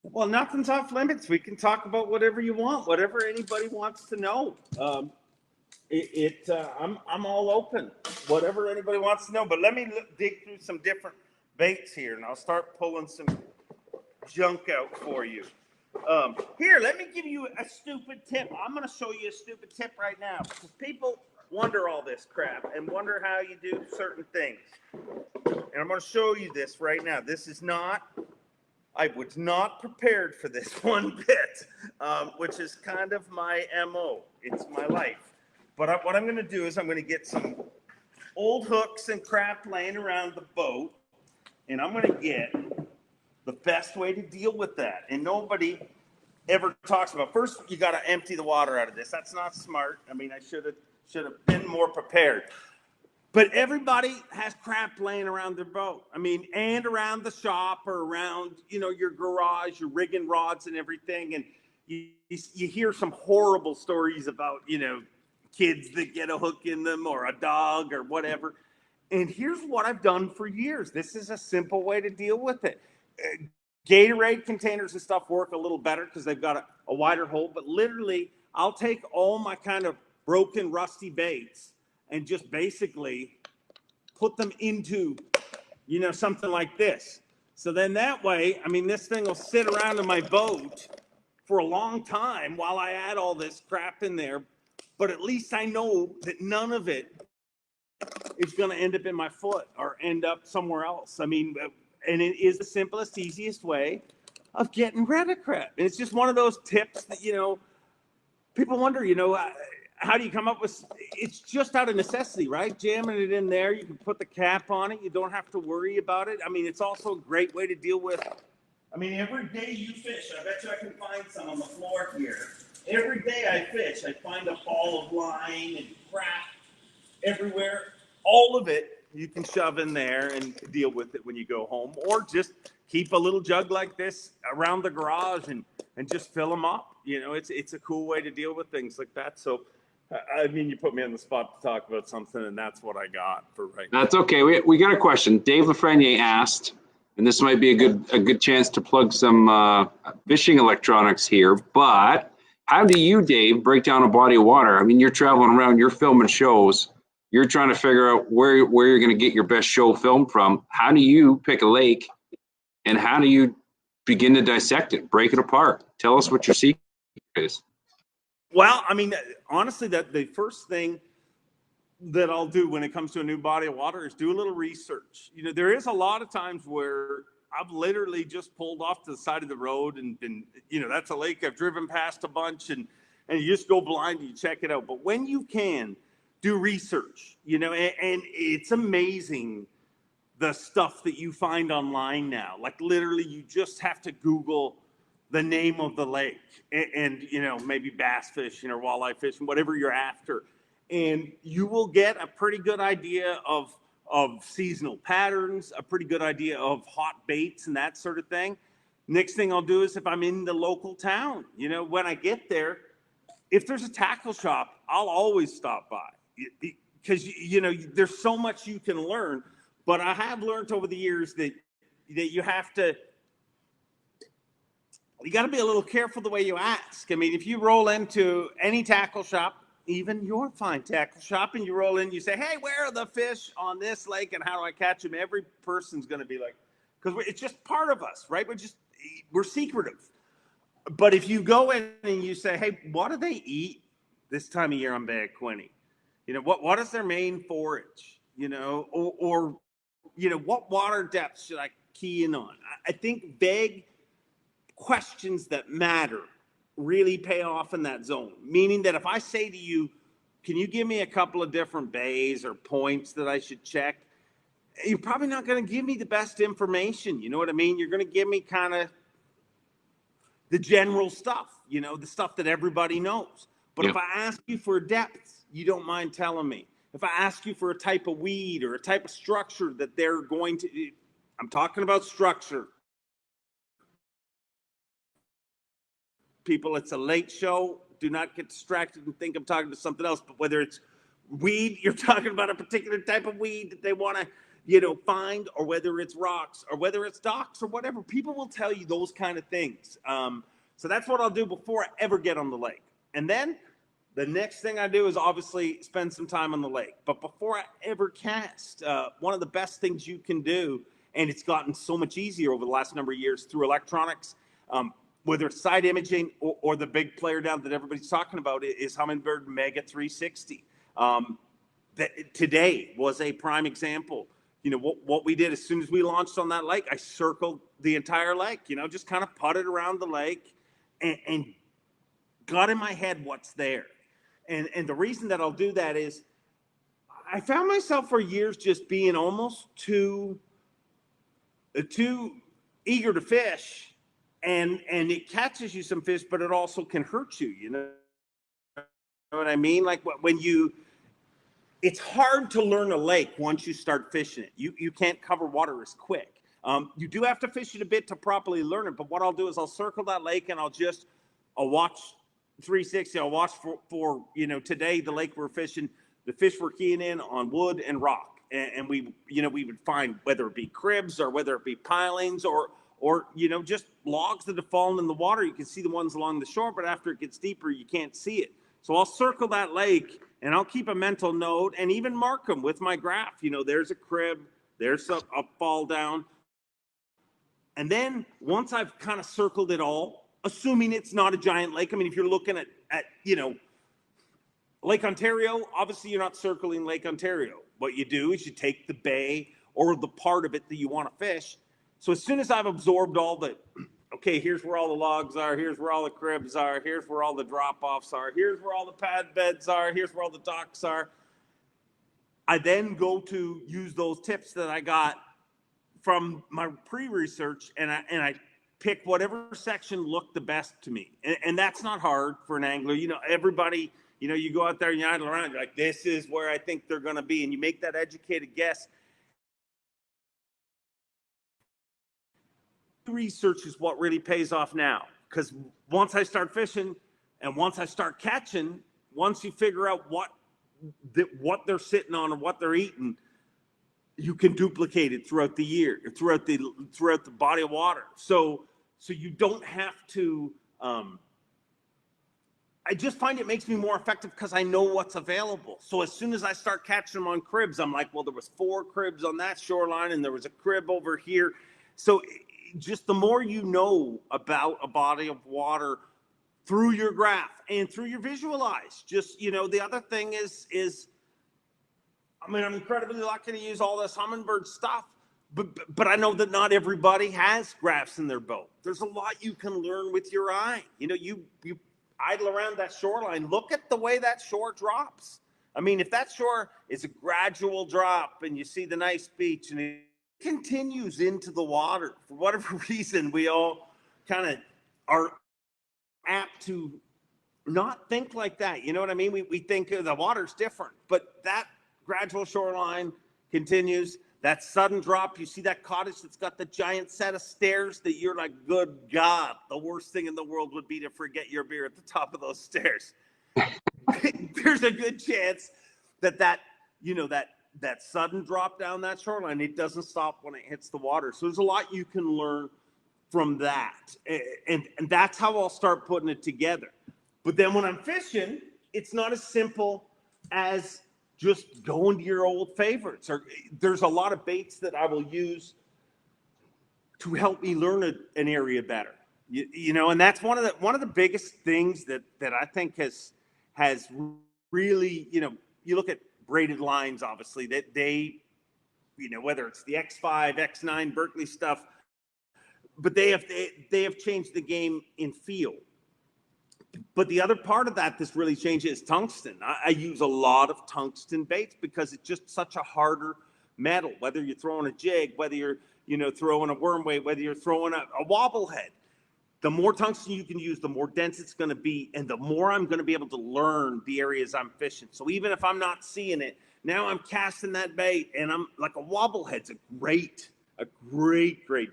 A: Well, nothing's off limits. We can talk about whatever you want, whatever anybody wants to know. I'm all open, whatever anybody wants to know. But let me dig through some different baits here, and I'll start pulling some junk out for you. Here, let me give you a stupid tip. I'm going to show you a stupid tip right now, because people wonder all this crap and wonder how you do certain things. And I'm going to show you this right now. This is not, I was not prepared for this one bit, which is kind of my MO. It's my life. But what I'm going to do is I'm going to get some old hooks and crap laying around the boat, and I'm going to get the best way to deal with that. And nobody ever talks about, first, you got to empty the water out of this. That's not smart. I mean, I should have been more prepared. But everybody has crap laying around their boat. I mean, and around the shop or around, your garage, your rigging rods and everything. And you hear some horrible stories about, kids that get a hook in them or a dog or whatever. And here's what I've done for years. This is a simple way to deal with it. Gatorade containers and stuff work a little better because they've got a wider hole. But literally, I'll take all my kind of broken, rusty baits and just basically put them into, something like this. So then that way, I mean, this thing will sit around in my boat for a long time while I add all this crap in there. But at least I know that none of it is going to end up in my foot or end up somewhere else. I mean, and it is the simplest, easiest way of getting rid of crap. And it's just one of those tips that, people wonder, how do you come up with, it's just out of necessity, right? Jamming it in there, you can put the cap on it. You don't have to worry about it. I mean, it's also a great way to deal with, I mean, every day you fish, I bet you I can find some on the floor here. Every day I fish, I find a ball of line and crap everywhere. All of it you can shove in there and deal with it when you go home, or just keep a little jug like this around the garage and just fill them up. It's a cool way to deal with things like that. So, I mean, you put me on the spot to talk about something, and that's what I got for right now.
B: That's okay. We got a question. Dave Lafreniere asked, and this might be a good chance to plug some fishing electronics here, but how do you, Dave, break down a body of water? I mean, you're traveling around, you're filming shows, you're trying to figure out where you're going to get your best show film from. How do you pick a lake, and how do you begin to dissect it, break it apart? Tell us what your secret is.
A: Well, I mean, honestly, that the first thing that I'll do when it comes to a new body of water is do a little research. There is a lot of times where I've literally just pulled off to the side of the road and been, that's a lake I've driven past a bunch, and you just go blind and you check it out. But when you can, do research, and it's amazing the stuff that you find online now. Like literally you just have to Google the name of the lake and maybe bass fishing or walleye fishing, whatever you're after. And you will get a pretty good idea of seasonal patterns, a pretty good idea of hot baits and that sort of thing. Next thing I'll do is if I'm in the local town, when I get there, if there's a tackle shop, I'll always stop by because, there's so much you can learn. But I have learned over the years that you have to, you got to be a little careful the way you ask. I mean, if you roll into any tackle shop, even your fine tackle shop, and you roll in, you say, hey, where are the fish on this lake and how do I catch them? Every person's going to be like, because it's just part of us, right? We're secretive. But if you go in and you say, hey, what do they eat this time of year on Bay of Quinte? What is their main forage? Or what water depth should I key in on? I think vague questions that matter really pay off in that zone. Meaning that if I say to you, can you give me a couple of different bays or points that I should check? You're probably not going to give me the best information. You know what I mean? You're going to give me kind of the general stuff, the stuff that everybody knows. But if I ask you for depth, you don't mind telling me. If I ask you for a type of weed or a type of structure that they're going to, I'm talking about structure. People, it's a late show. Do not get distracted and think I'm talking to something else. But whether it's weed, you're talking about a particular type of weed that they want to, find, or whether it's rocks, or whether it's docks, or whatever. People will tell you those kind of things. So that's what I'll do before I ever get on the lake. And then the next thing I do is obviously spend some time on the lake. But before I ever cast, one of the best things you can do, and it's gotten so much easier over the last number of years through electronics, whether it's side imaging or the big player down that everybody's talking about, is Humminbird Mega 360. That today was a prime example. What we did as soon as we launched on that lake, I circled the entire lake, just kind of putted around the lake and got in my head what's there. And the reason that I'll do that is I found myself for years just being almost too eager to fish, and it catches you some fish, but it also can hurt you. You know what I mean? Like when it's hard to learn a lake once you start fishing it. You can't cover water as quick. You do have to fish it a bit to properly learn it. But what I'll do is I'll circle that lake and I'll watch 360. I'll watch for today the lake we're fishing. The fish we're keying in on wood and rock, and we would find whether it be cribs or whether it be pilings or just logs that have fallen in the water. You can see the ones along the shore, but after it gets deeper, you can't see it. So I'll circle that lake and I'll keep a mental note and even mark them with my graph. You know, there's a crib, there's a fall down. And then once I've kind of circled it all, assuming it's not a giant lake, I mean, if you're looking at you know, Lake Ontario, obviously you're not circling Lake Ontario. What you do is you take the bay or the part of it that you want to fish. So as soon as I've absorbed all the, okay, here's where all the logs are, here's where all the cribs are, here's where all the drop-offs are, here's where all the pad beds are, here's where all the docks are, I then go to use those tips that I got from my pre-research and I pick whatever section looked the best to me. And that's not hard for an angler. You know, everybody, you know, you go out there and you idle around, you're like, this is where I think they're going to be. And you make that educated guess. Research is what really pays off now. Because once I start fishing and once I start catching, once you figure out what they're sitting on and what they're eating, you can duplicate it throughout the year, throughout the body of water. So you don't have to. I just find it makes me more effective because I know what's available. So as soon as I start catching them on cribs, I'm like, well, there was 4 cribs on that shoreline, and there was a crib over here. So just the more you know about a body of water through your graph and through your visual eyes. Just, you know, the other thing is. I mean, I'm incredibly lucky to use all this Humminbird stuff, but I know that not everybody has graphs in their boat. There's a lot you can learn with your eye. You know, you idle around that shoreline, look at the way that shore drops. I mean, if that shore is a gradual drop and you see the nice beach and it continues into the water, for whatever reason, we all kind of are apt to not think like that. You know what I mean? We think the water's different, but that gradual shoreline continues. That sudden drop, you see that cottage that's got the giant set of stairs that you're like, good God, the worst thing in the world would be to forget your beer at the top of those stairs. There's a good chance that sudden drop down that shoreline, it doesn't stop when it hits the water. So there's a lot you can learn from that. And that's how I'll start putting it together. But then when I'm fishing, it's not as simple as just going to your old favorites. Or there's a lot of baits that I will use to help me learn an area better. You know, and that's one of the biggest things that I think has really, you know, you look at braided lines, obviously, that they, you know, whether it's the X5, X9, Berkeley stuff, but they have changed the game in feel. But the other part of that that's really changed is tungsten. I use a lot of tungsten baits because it's just such a harder metal, whether you're throwing a jig, whether you're, you know, throwing a worm weight, whether you're throwing a wobble head. The more tungsten you can use, the more dense it's going to be, and the more I'm going to be able to learn the areas I'm fishing. So even if I'm not seeing it, now I'm casting that bait, and I'm like, a wobble head's a great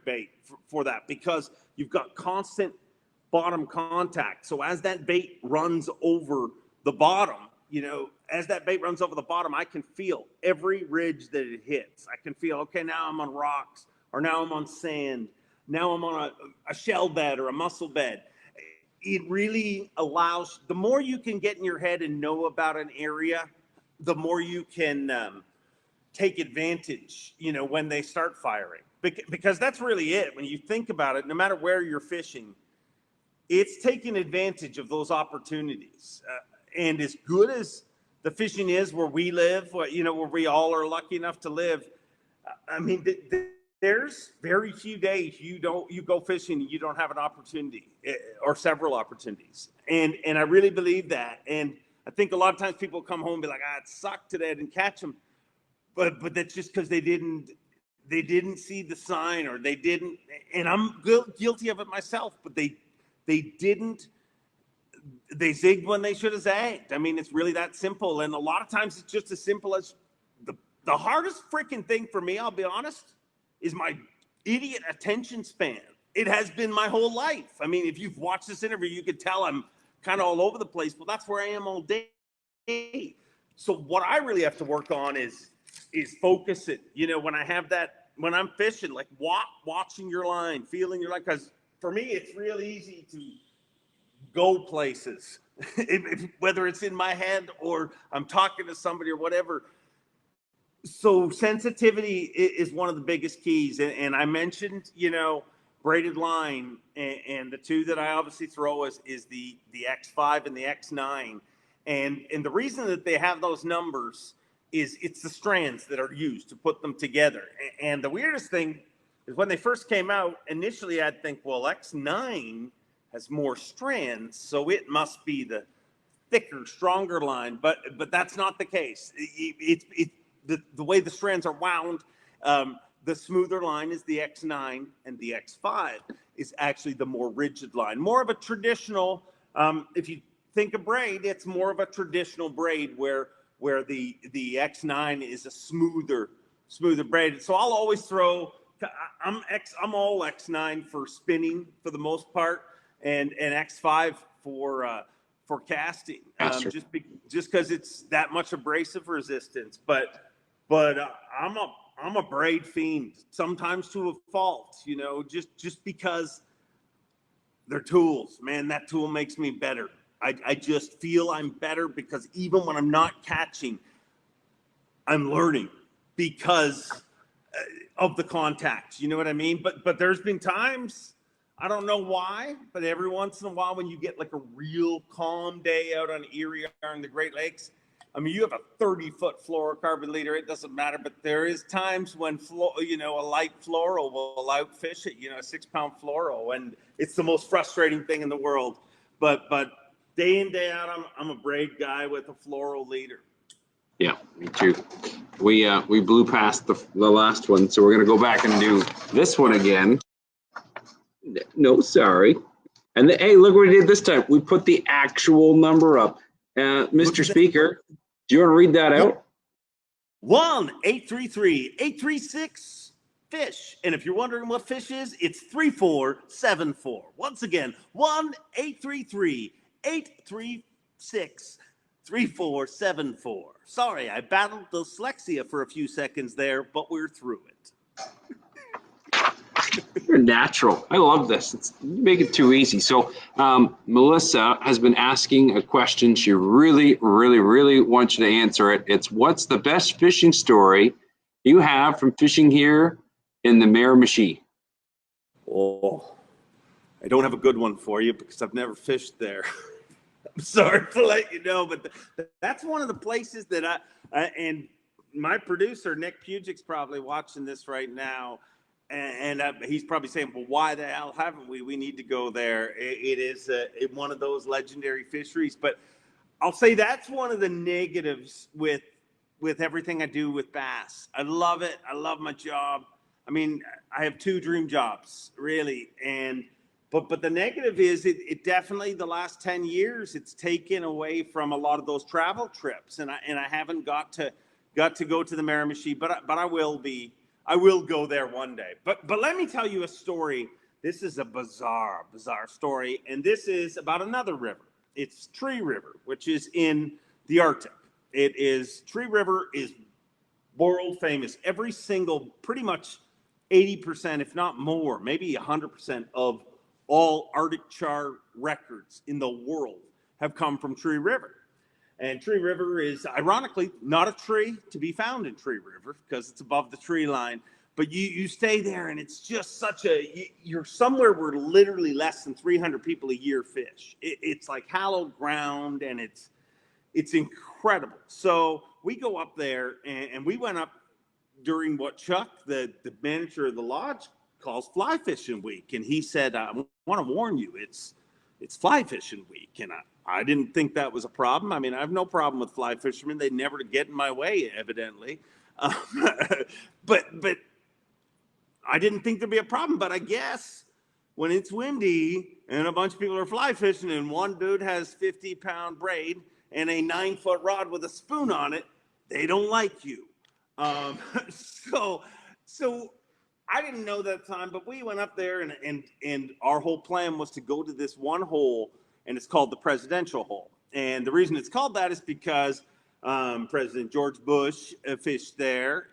A: bait for that, because you've got constant bottom contact. So as that bait runs over the bottom, you know, as that bait runs over the bottom, I can feel every ridge that it hits. I can feel, okay, now I'm on rocks, or now I'm on sand. Now I'm on a shell bed or a mussel bed. It really allows, the more you can get in your head and know about an area, the more you can take advantage, you know, when they start firing. Because that's really it. When you think about it, no matter where you're fishing, it's taking advantage of those opportunities. And as good as the fishing is where we live, you know, where we all are lucky enough to live, I mean, there's very few days you go fishing and you don't have an opportunity or several opportunities. And I really believe that. And I think a lot of times people come home and be like, it sucked today, I didn't catch them. But that's just because they didn't see the sign, or they didn't, and I'm guilty of it myself, but they zigged when they should have zagged. I mean, it's really that simple. And a lot of times it's just as simple as the hardest freaking thing for me, I'll be honest, is my idiot attention span. It has been my whole life. I mean, if you've watched this interview, you could tell I'm kind of all over the place, but that's where I am all day. So what I really have to work on is focus it. You know, when I'm fishing, like watching your line, feeling your line, because for me, it's real easy to go places whether it's in my head or I'm talking to somebody or whatever. So sensitivity is one of the biggest keys. And I mentioned, braided line, and the two that I obviously throw is the X5 and the X9. And the reason that they have those numbers is it's the strands that are used to put them together. And the weirdest thing is when they first came out, initially I'd think, well, X9 has more strands, so it must be the thicker, stronger line. But that's not the case. The way the strands are wound, the smoother line is the X9, and the X5 is actually the more rigid line. More of a traditional, if you think of braid, it's more of a traditional braid where the X9 is a smoother braid. So I'll always throw, I'm all X9 for spinning for the most part, and X5 for casting, just because it's that much abrasive resistance. But I'm a braid fiend, sometimes to a fault, just because they're tools, man. That tool makes me better. I just feel I'm better because even when I'm not catching, I'm learning because of the contact. You know what I mean? But there's been times, I don't know why, but every once in a while when you get like a real calm day out on Erie or in the Great Lakes, I mean, you have a 30-foot fluorocarbon leader, it doesn't matter, but there is times when, a light fluoro will outfish it, a 6-pound fluoro, and it's the most frustrating thing in the world. But day in, day out, I'm a braid guy with a fluoro leader.
B: Yeah, me too. We blew past the last one, so we're gonna go back and do this one again. No, sorry. And hey, look what we did this time. We put the actual number up. Mr. Speaker, do you want to read that out?
A: 1-833-836-FISH. And if you're wondering what fish is, it's 3474. Once again, 1-833-836-3474. Sorry, I battled dyslexia for a few seconds there, but we're through it.
B: You're natural. I love this. You make it too easy. So Melissa has been asking a question. She really, really, really wants you to answer it. It's, what's the best fishing story you have from fishing here in the Miramichi?
A: Oh, I don't have a good one for you because I've never fished there. I'm sorry to let you know, but that's one of the places that and my producer, Nick Pugic's probably watching this right now. And he's probably saying, well, why the hell haven't we? We need to go there. It is one of those legendary fisheries. But I'll say that's one of the negatives with everything I do with bass. I love it. I love my job. I mean, I have 2 dream jobs, really. But the negative is it definitely, the last 10 years, it's taken away from a lot of those travel trips. And I haven't got to go to the Miramichi, but I will be. I will go there one day. But let me tell you a story. This is a bizarre story. And this is about another river. It's Tree River, which is in the Arctic. Tree River is world famous. Every single, pretty much 80%, if not more, maybe 100% of all Arctic char records in the world have come from Tree River. And Tree River is, ironically, not a tree to be found in Tree River because it's above the tree line. But you stay there, and it's just you're somewhere where literally less than 300 people a year fish. It's like hallowed ground, and it's incredible. So we go up there, and we went up during what Chuck, the manager of the lodge, calls fly fishing week. And he said, I want to warn you, it's fly fishing week. And I didn't think that was a problem. I mean, I have no problem with fly fishermen. They never get in my way, evidently. But I didn't think there'd be a problem. But I guess when it's windy and a bunch of people are fly fishing and one dude has 50-pound braid and a 9-foot rod with a spoon on it, they don't like you. So I didn't know that time, but we went up there and our whole plan was to go to this one hole, and it's called the Presidential Hole. And the reason it's called that is because President George Bush fished there,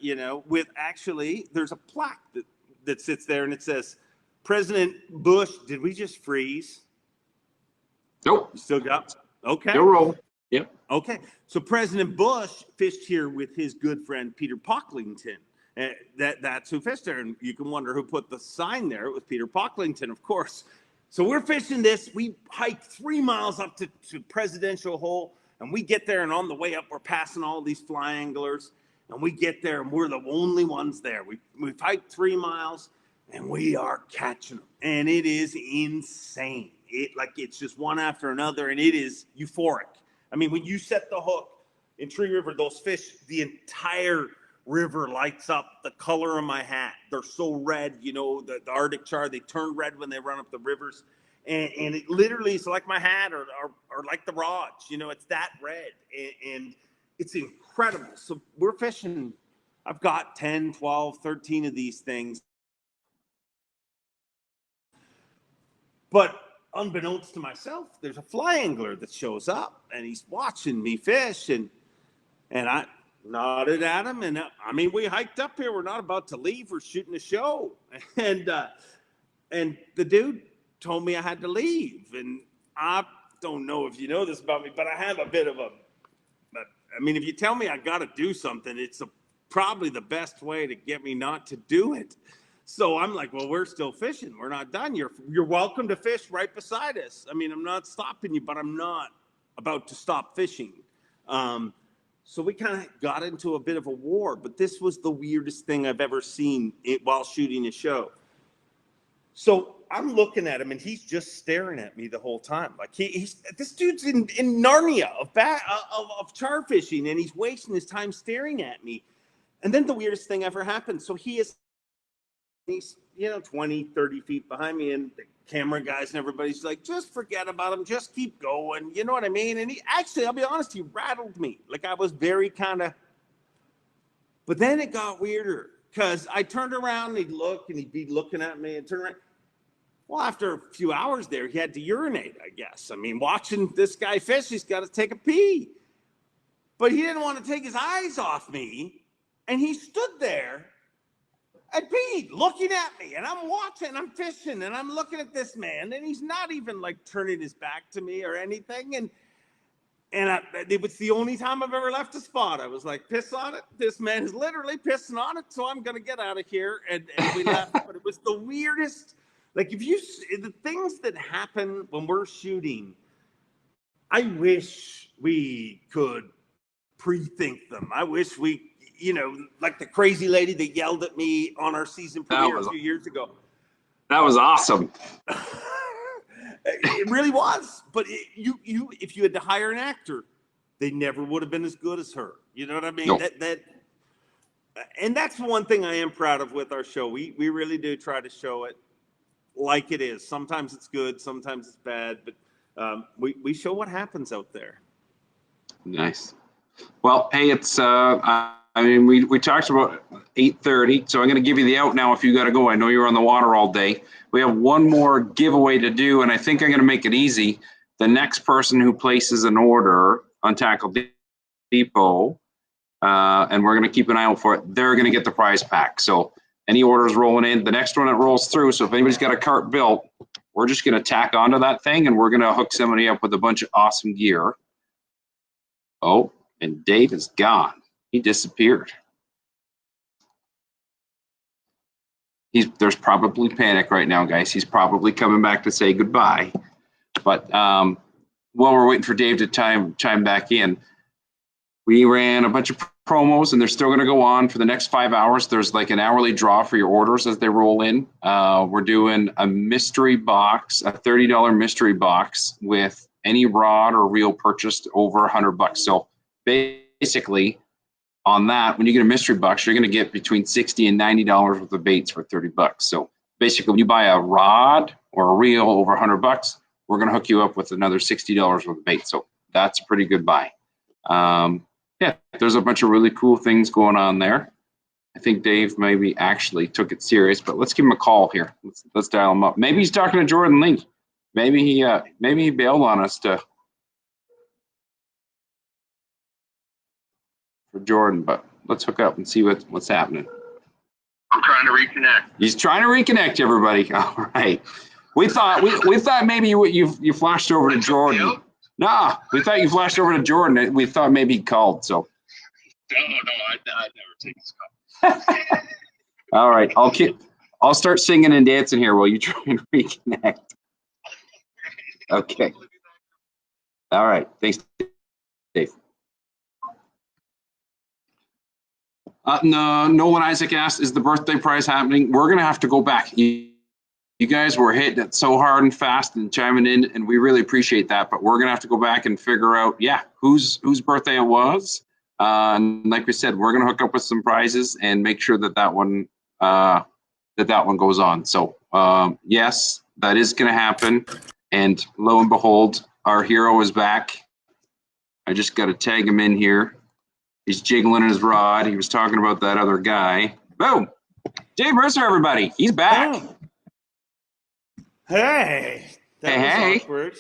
A: with actually, there's a plaque that sits there and it says, President Bush, did we just freeze?
B: Nope.
A: You still got? Okay.
B: You'll roll. Yep.
A: Okay. So President Bush fished here with his good friend Peter Pocklington. That's who fished there. And you can wonder who put the sign there. It was Peter Pocklington, of course. So we're fishing this. We hike 3 miles up to Presidential Hole, and we get there, and on the way up, we're passing all these fly anglers, and we get there, and we're the only ones there. We've hiked 3 miles, and we are catching them, and it is insane. It's just one after another, and it is euphoric. I mean, when you set the hook in Tree River, those fish, the entire river lights up. The color of my hat, they're so red, you know, the Arctic char, they turn red when they run up the rivers, and it literally is like my hat or like the rods, you know, it's that red, and it's incredible. So we're fishing. I've got 10, 12, 13 of these things, but unbeknownst to myself, there's a fly angler that shows up, and he's watching me fish, and I nodded at him, and I mean, we hiked up here. We're not about to leave. We're shooting a show, and the dude told me I had to leave. And I don't know if you know this about me, but I have a bit of I mean, if you tell me I got to do something, it's probably the best way to get me not to do it. So I'm like, well, we're still fishing. We're not done. You're welcome to fish right beside us. I mean, I'm not stopping you, but I'm not about to stop fishing. So we kind of got into a bit of a war, but this was the weirdest thing I've ever seen while shooting a show. So I'm looking at him, and he's just staring at me the whole time. Like this dude's in Narnia of char fishing, and he's wasting his time staring at me. And then the weirdest thing ever happened. So he's 20, 30 feet behind me, and the camera guys and everybody's like, just forget about him, just keep going, you know what I mean? And he actually, I'll be honest, he rattled me. Like, I was very kind of, but then it got weirder, because I turned around and he'd look, and he'd be looking at me and turn around. Well, after a few hours there, he had to urinate, I guess. I mean, watching this guy fish, he's got to take a pee, but he didn't want to take his eyes off me, and he stood there and peed, looking at me, and I'm watching, I'm fishing, and I'm looking at this man, and he's not even like turning his back to me or anything. And it was the only time I've ever left a spot. I was like, piss on it. This man is literally pissing on it, so I'm gonna get out of here. And we left. But it was the weirdest. Like, the things that happen when we're shooting, I wish we could pre-think them. I wish we, like the crazy lady that yelled at me on our season premiere a few years ago.
B: That was awesome.
A: It really was. But if you had to hire an actor, they never would have been as good as her. You know what I mean? Nope. And that's one thing I am proud of with our show. We really do try to show it like it is. Sometimes it's good, sometimes it's bad, but we show what happens out there.
B: Nice. Well, hey, it's we talked about 8:30, so I'm going to give you the out now if you got to go. I know you're on the water all day. We have one more giveaway to do, and I think I'm going to make it easy. The next person who places an order on Tackle Depot, and we're going to keep an eye out for it, they're going to get the prize pack. So any orders rolling in, the next one that rolls through, so if anybody's got a cart built, we're just going to tack onto that thing, and we're going to hook somebody up with a bunch of awesome gear. Oh, and Dave is gone. He disappeared. There's probably panic right now, guys. He's probably coming back to say goodbye. But while we're waiting for Dave to chime back in, we ran a bunch of promos, and they're still going to go on for the next 5 hours. There's like an hourly draw for your orders as they roll in. We're doing a mystery box, a $30 mystery box with any rod or reel purchased over $100. So basically, on that, when you get a mystery box, you're going to get between $60 and $90 worth of baits for $30. So basically, when you buy a rod or a reel over $100, we're going to hook you up with another $60 worth of bait. So that's a pretty good buy. Yeah, there's a bunch of really cool things going on there. I think Dave maybe actually took it serious, but let's give him a call here. Let's dial him up. Maybe he's talking to Jordan Lee. Maybe he bailed on us for Jordan, but let's hook up and see what's happening.
C: I'm trying to reconnect.
B: He's trying to reconnect, everybody. All right. We thought maybe you flashed over to Jordan. Nah, we thought you flashed over to Jordan. We thought maybe he called. So.
C: No, I'd never take his call.
B: All right, I'll start singing and dancing here while you try and reconnect. Okay. All right. Thanks, Dave. No, Nolan Isaac asked, is the birthday prize happening? We're going to have to go back. You guys were hitting it so hard and fast and chiming in, and we really appreciate that. But we're going to have to go back and figure out, whose birthday it was. And like we said, we're going to hook up with some prizes and make sure that one goes on. So yes, that is going to happen. And lo and behold, our hero is back. I just got to tag him in here. He's jiggling his rod. He was talking about that other guy. Boom. Dave Mercer, everybody. He's back.
A: Oh. Hey. That was awkward.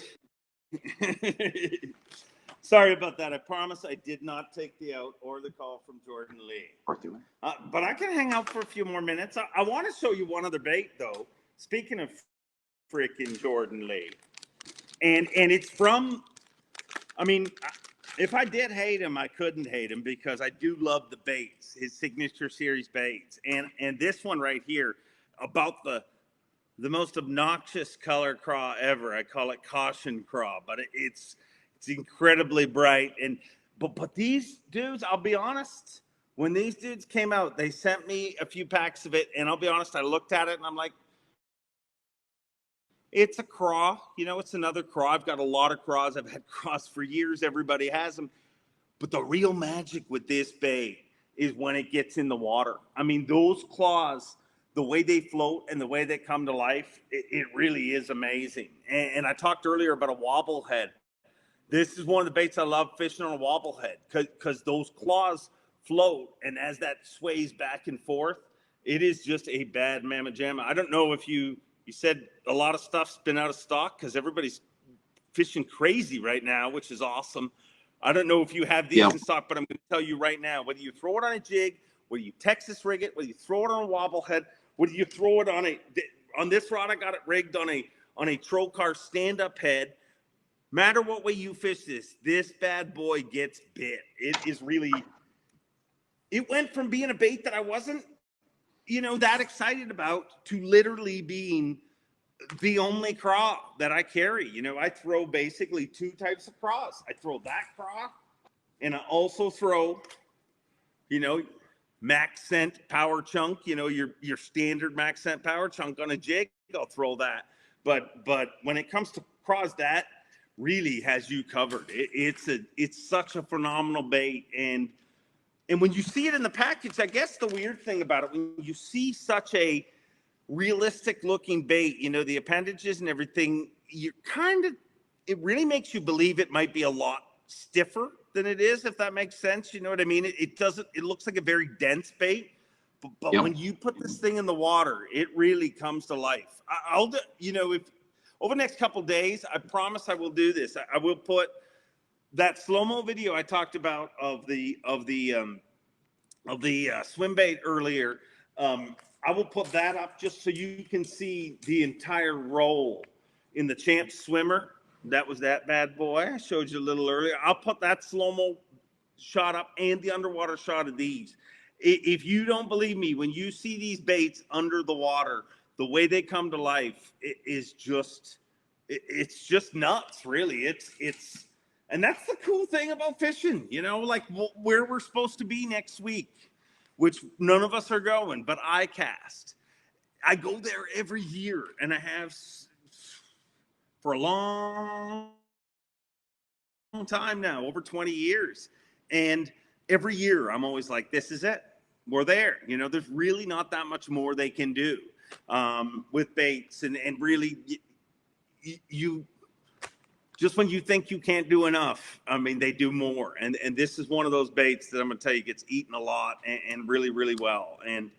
A: Sorry about that. I promise I did not take the out or the call from Jordan Lee. But I can hang out for a few more minutes. I want to show you one other bait, though. Speaking of freaking Jordan Lee. And it's from, if I did hate him, I couldn't hate him because I do love the baits, his signature series baits. And this one right here, about the most obnoxious color craw ever. I call it caution craw, but it's incredibly bright. But these dudes, I'll be honest, when these dudes came out, they sent me a few packs of it, and I'll be honest, I looked at it and I'm like, it's a craw, it's another craw. I've got a lot of craws. I've had craws for years. Everybody has them. But the real magic with this bait is when it gets in the water. Those claws, the way they float and the way they come to life, it really is amazing. And I talked earlier about a wobblehead. This is one of the baits I love fishing on a wobblehead because those claws float, and as that sways back and forth, it is just a bad mamma jamma. I don't know if you said a lot of stuff's been out of stock because everybody's fishing crazy right now, which is awesome. I don't know if you have these in stock, but I'm going to tell you right now, whether you throw it on a jig, whether you Texas rig it, whether you throw it on a wobblehead, whether you throw it on this rod, I got it rigged on a Trocar stand-up head. Matter what way you fish this bad boy gets bit. It went from being a bait that I wasn't, that excited about to literally being the only craw that I carry. I throw basically two types of craws. I throw that craw, and I also throw, max scent power chunk, your standard max scent power chunk on a jig. I'll throw that. But when it comes to craws, that really has you covered. It's such a phenomenal bait. And when you see it in the package, I guess the weird thing about it, when you see such a realistic looking bait, the appendages and everything, it really makes you believe it might be a lot stiffer than it is, if that makes sense. You know what I mean? It looks like a very dense bait, but when you put this thing in the water, it really comes to life. If over the next couple of days, I promise I will do this. I will put that slow-mo video I talked about of the swim bait earlier. I will put that up just so you can see the entire roll in the Champ Swimmer. That was that bad boy I showed you a little earlier. I'll put that slow-mo shot up and the underwater shot of these. If you don't believe me, when you see these baits under the water, the way they come to life, it's just nuts, really. And that's the cool thing about fishing, like where we're supposed to be next week, which none of us are going, but I cast. I go there every year, and I have for a long time now, over 20 years. And every year I'm always like, this is it. We're there. There's really not that much more they can do with baits. And really, you just when you think you can't do enough, they do more. And this is one of those baits that I'm going to tell you gets eaten a lot and really, really well. And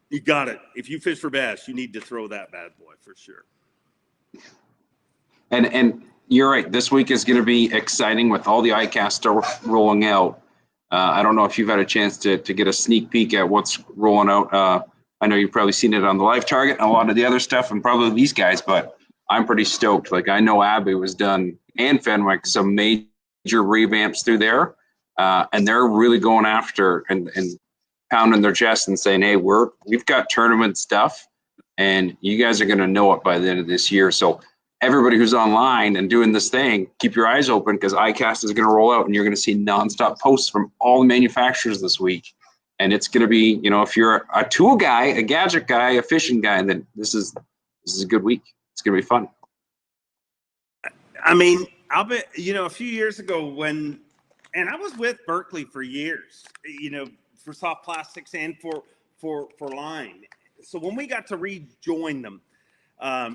A: you got it. If you fish for bass, you need to throw that bad boy for sure.
B: And you're right. This week is going to be exciting with all the iCast stuff rolling out. I don't know if you've had a chance to get a sneak peek at what's rolling out. I know you've probably seen it on the Live Target and a lot of the other stuff and probably these guys, but I'm pretty stoked. Like, I know Abbey was done, and Fenwick, some major revamps through there, and they're really going after and pounding their chest and saying, hey, we've got tournament stuff, and you guys are going to know it by the end of this year. So everybody who's online and doing this thing, keep your eyes open, because ICAST is going to roll out, and you're going to see nonstop posts from all the manufacturers this week. And it's going to be, if you're a tool guy, a gadget guy, a fishing guy, then this is a good week. It's going to be fun.
A: I mean, I'll bet, a few years ago and I was with Berkeley for years, for soft plastics and for line. So when we got to rejoin them,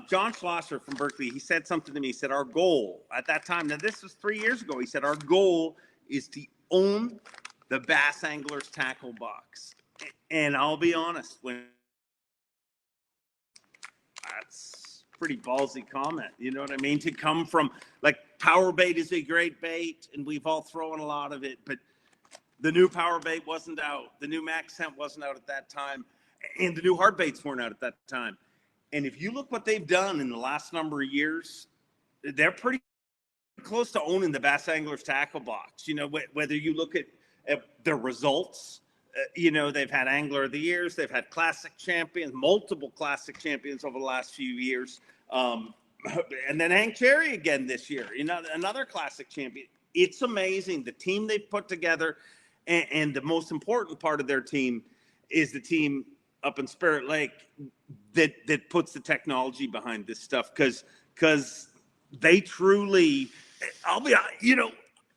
A: John Schlosser from Berkeley, he said something to me. He said, our goal at that time, now this was 3 years ago, he said, our goal is to own the Bass Anglers tackle box. And I'll be honest, that's pretty ballsy comment. You know what I mean? To come from, like, power bait is a great bait, and we've all thrown a lot of it, but the new power bait wasn't out. The new Max Scent wasn't out at that time, and the new hard baits weren't out at that time. And if you look what they've done in the last number of years, they're pretty close to owning the Bass Anglers tackle box. Whether you look at their results, they've had Angler of the Years, they've had Classic Champions, multiple Classic Champions over the last few years. And then Hank Cherry again this year, another Classic Champion. It's amazing the team they've put together. And the most important part of their team is the team up in Spirit Lake that puts the technology behind this stuff, because they truly, I'll be,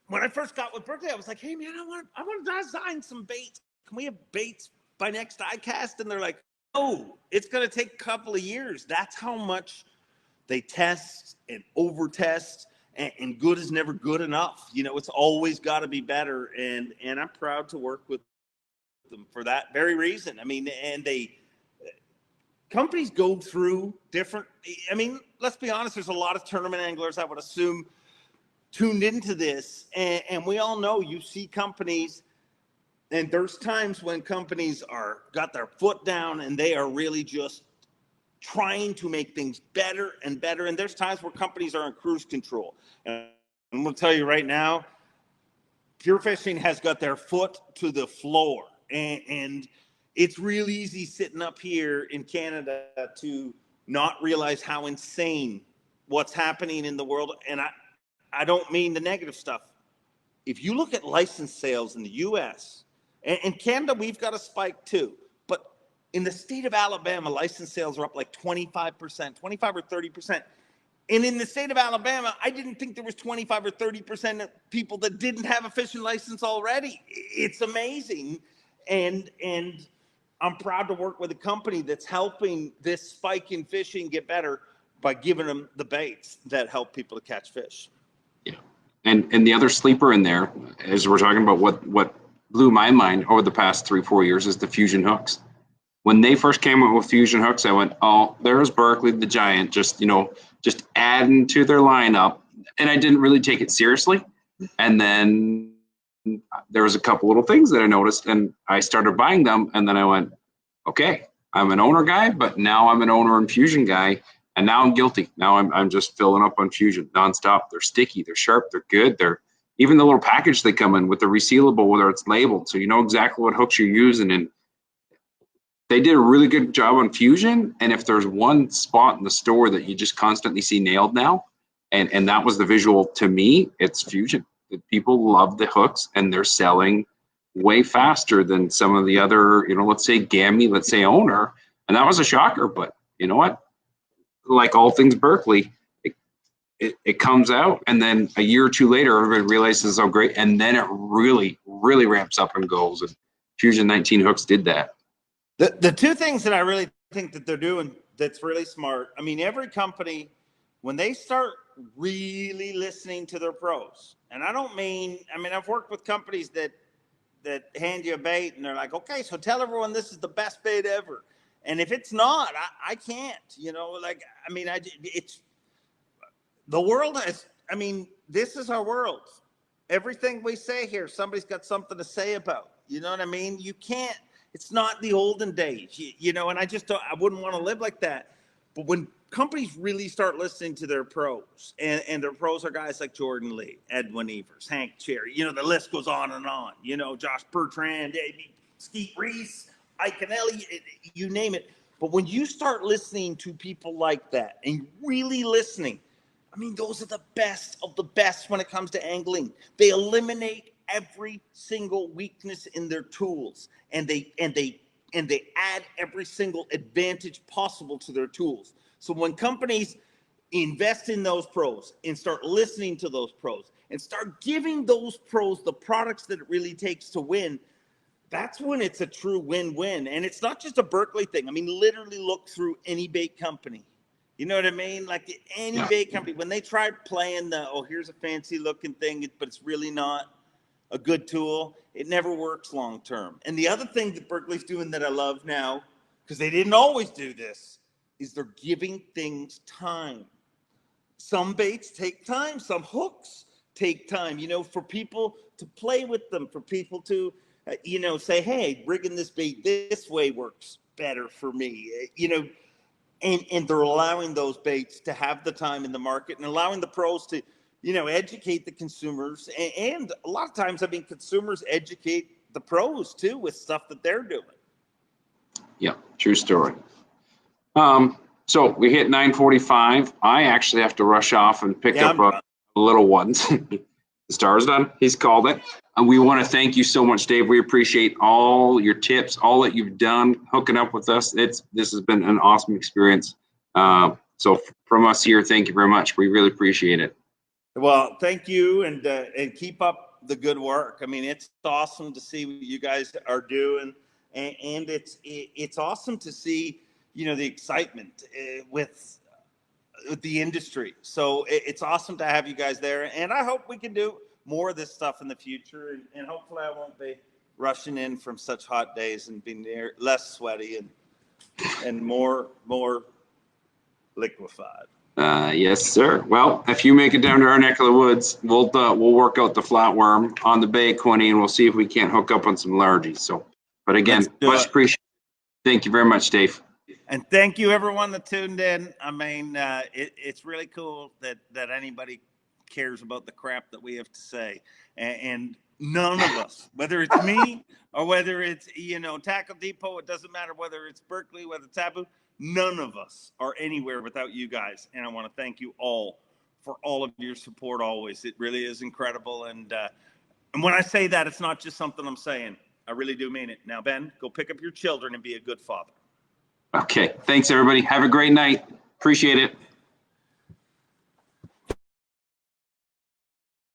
A: when I first got with Berkeley, I was like, hey man, I want to design some baits. Can we have baits by next ICAST? And they're like, oh, it's going to take a couple of years. That's how much they test and over test, and good is never good enough. It's always got to be better. And I'm proud to work with them for that very reason. I mean, and companies go through different, let's be honest, there's a lot of tournament anglers, I would assume, tuned into this. And we all know, you see companies, and there's times when companies got their foot down and they are really just trying to make things better and better. And there's times where companies are in cruise control. And I'm going to tell you right now, Pure Fishing has got their foot to the floor. And it's real easy sitting up here in Canada to not realize how insane what's happening in the world. And I don't mean the negative stuff. If you look at license sales in the US, and Canada, we've got a spike too. But in the state of Alabama, license sales are up like 25%, 25 or 30%. And in the state of Alabama, I didn't think there was 25 or 30% of people that didn't have a fishing license already. It's amazing. And I'm proud to work with a company that's helping this spike in fishing get better by giving them the baits that help people to catch fish.
B: Yeah. And the other sleeper in there, as we're talking about what blew my mind over the past 3-4 years, is the Fusion hooks. When they first came out with Fusion hooks, I went, oh, there's Berkeley the giant, just adding to their lineup. And I didn't really take it seriously. And then there was a couple little things that I noticed, and I started buying them. And then I went, okay, I'm an owner guy, but now I'm an owner and Fusion guy. And now I'm guilty. Now I'm just filling up on Fusion nonstop. They're sticky, they're sharp, they're good. They're even the little package they come in with the resealable, whether it's labeled, so you know exactly what hooks you're using. And they did a really good job on Fusion. And if there's one spot in the store that you just constantly see nailed now, and that was the visual to me, it's Fusion. People love the hooks, and they're selling way faster than some of the other, let's say Gammy, let's say Owner. And that was a shocker, but you know what? Like all things Berkeley, it comes out, and then a year or two later, everybody realizes how great, and then it really, really ramps up and goes. And Fusion 19 hooks did that.
A: The two things that I really think that they're doing that's really smart. Every company, when they start really listening to their pros, and I've worked with companies that hand you a bait and they're like, okay, so tell everyone this is the best bait ever. And if it's not, I can't, it's the world is, this is our world. Everything we say here, somebody's got something to say about, you know what I mean? You can't, it's not the olden days, and I wouldn't want to live like that. But when companies really start listening to their pros, and their pros are guys like Jordan Lee, Edwin Evers, Hank Cherry, the list goes on and on, Josh Bertrand, Skeet Reese, Ike Anelli, you name it. But when you start listening to people like that and really listening, I mean, those are the best of the best when it comes to angling. They eliminate every single weakness in their tools, and they add every single advantage possible to their tools. So when companies invest in those pros and start listening to those pros and start giving those pros the products that it really takes to win, that's when it's a true win-win. And it's not just a Berkeley thing. I mean, literally look through any bait company. You know what I mean? Like any bait company, when they tried playing here's a fancy looking thing, but it's really not a good tool, it never works long term. And the other thing that Berkeley's doing that I love now, because they didn't always do this, is they're giving things time. Some baits take time, some hooks take time, for people to play with them, for people to, say, hey, rigging this bait this way works better for me, and they're allowing those baits to have the time in the market and allowing the pros to, educate the consumers. And a lot of times, I mean, consumers educate the pros too with stuff that they're doing.
B: Yeah, true story. So we hit 9:45. I actually have to rush off and pick up little ones. The star's done. He's called it. And we want to thank you so much, Dave. We appreciate all your tips, all that you've done, hooking up with us. This has been an awesome experience. So from us here, thank you very much. We really appreciate it.
A: Well, thank you, and keep up the good work. I mean, it's awesome to see what you guys are doing, and it's awesome to see the excitement with the industry. So it's awesome to have you guys there, and I hope we can do more of this stuff in the future, and hopefully I won't be rushing in from such hot days and being less sweaty and more liquefied.
B: Yes, sir. Well, if you make it down to our neck of the woods, we'll work out the flatworm on the bay, Quinny, and we'll see if we can't hook up on some largies. So, but again, much appreciated. Thank you very much, Dave.
A: And thank you, everyone that tuned in. I mean, it's really cool that anybody cares about the crap that we have to say. And none of us, whether it's me or whether it's, Tackle Depot, it doesn't matter whether it's Berkeley, whether it's Taboo, none of us are anywhere without you guys. And I want to thank you all for all of your support always. It really is incredible. And when I say that, it's not just something I'm saying. I really do mean it. Now, Ben, go pick up your children and be a good father.
B: Okay. Thanks, everybody. Have a great night. Appreciate it.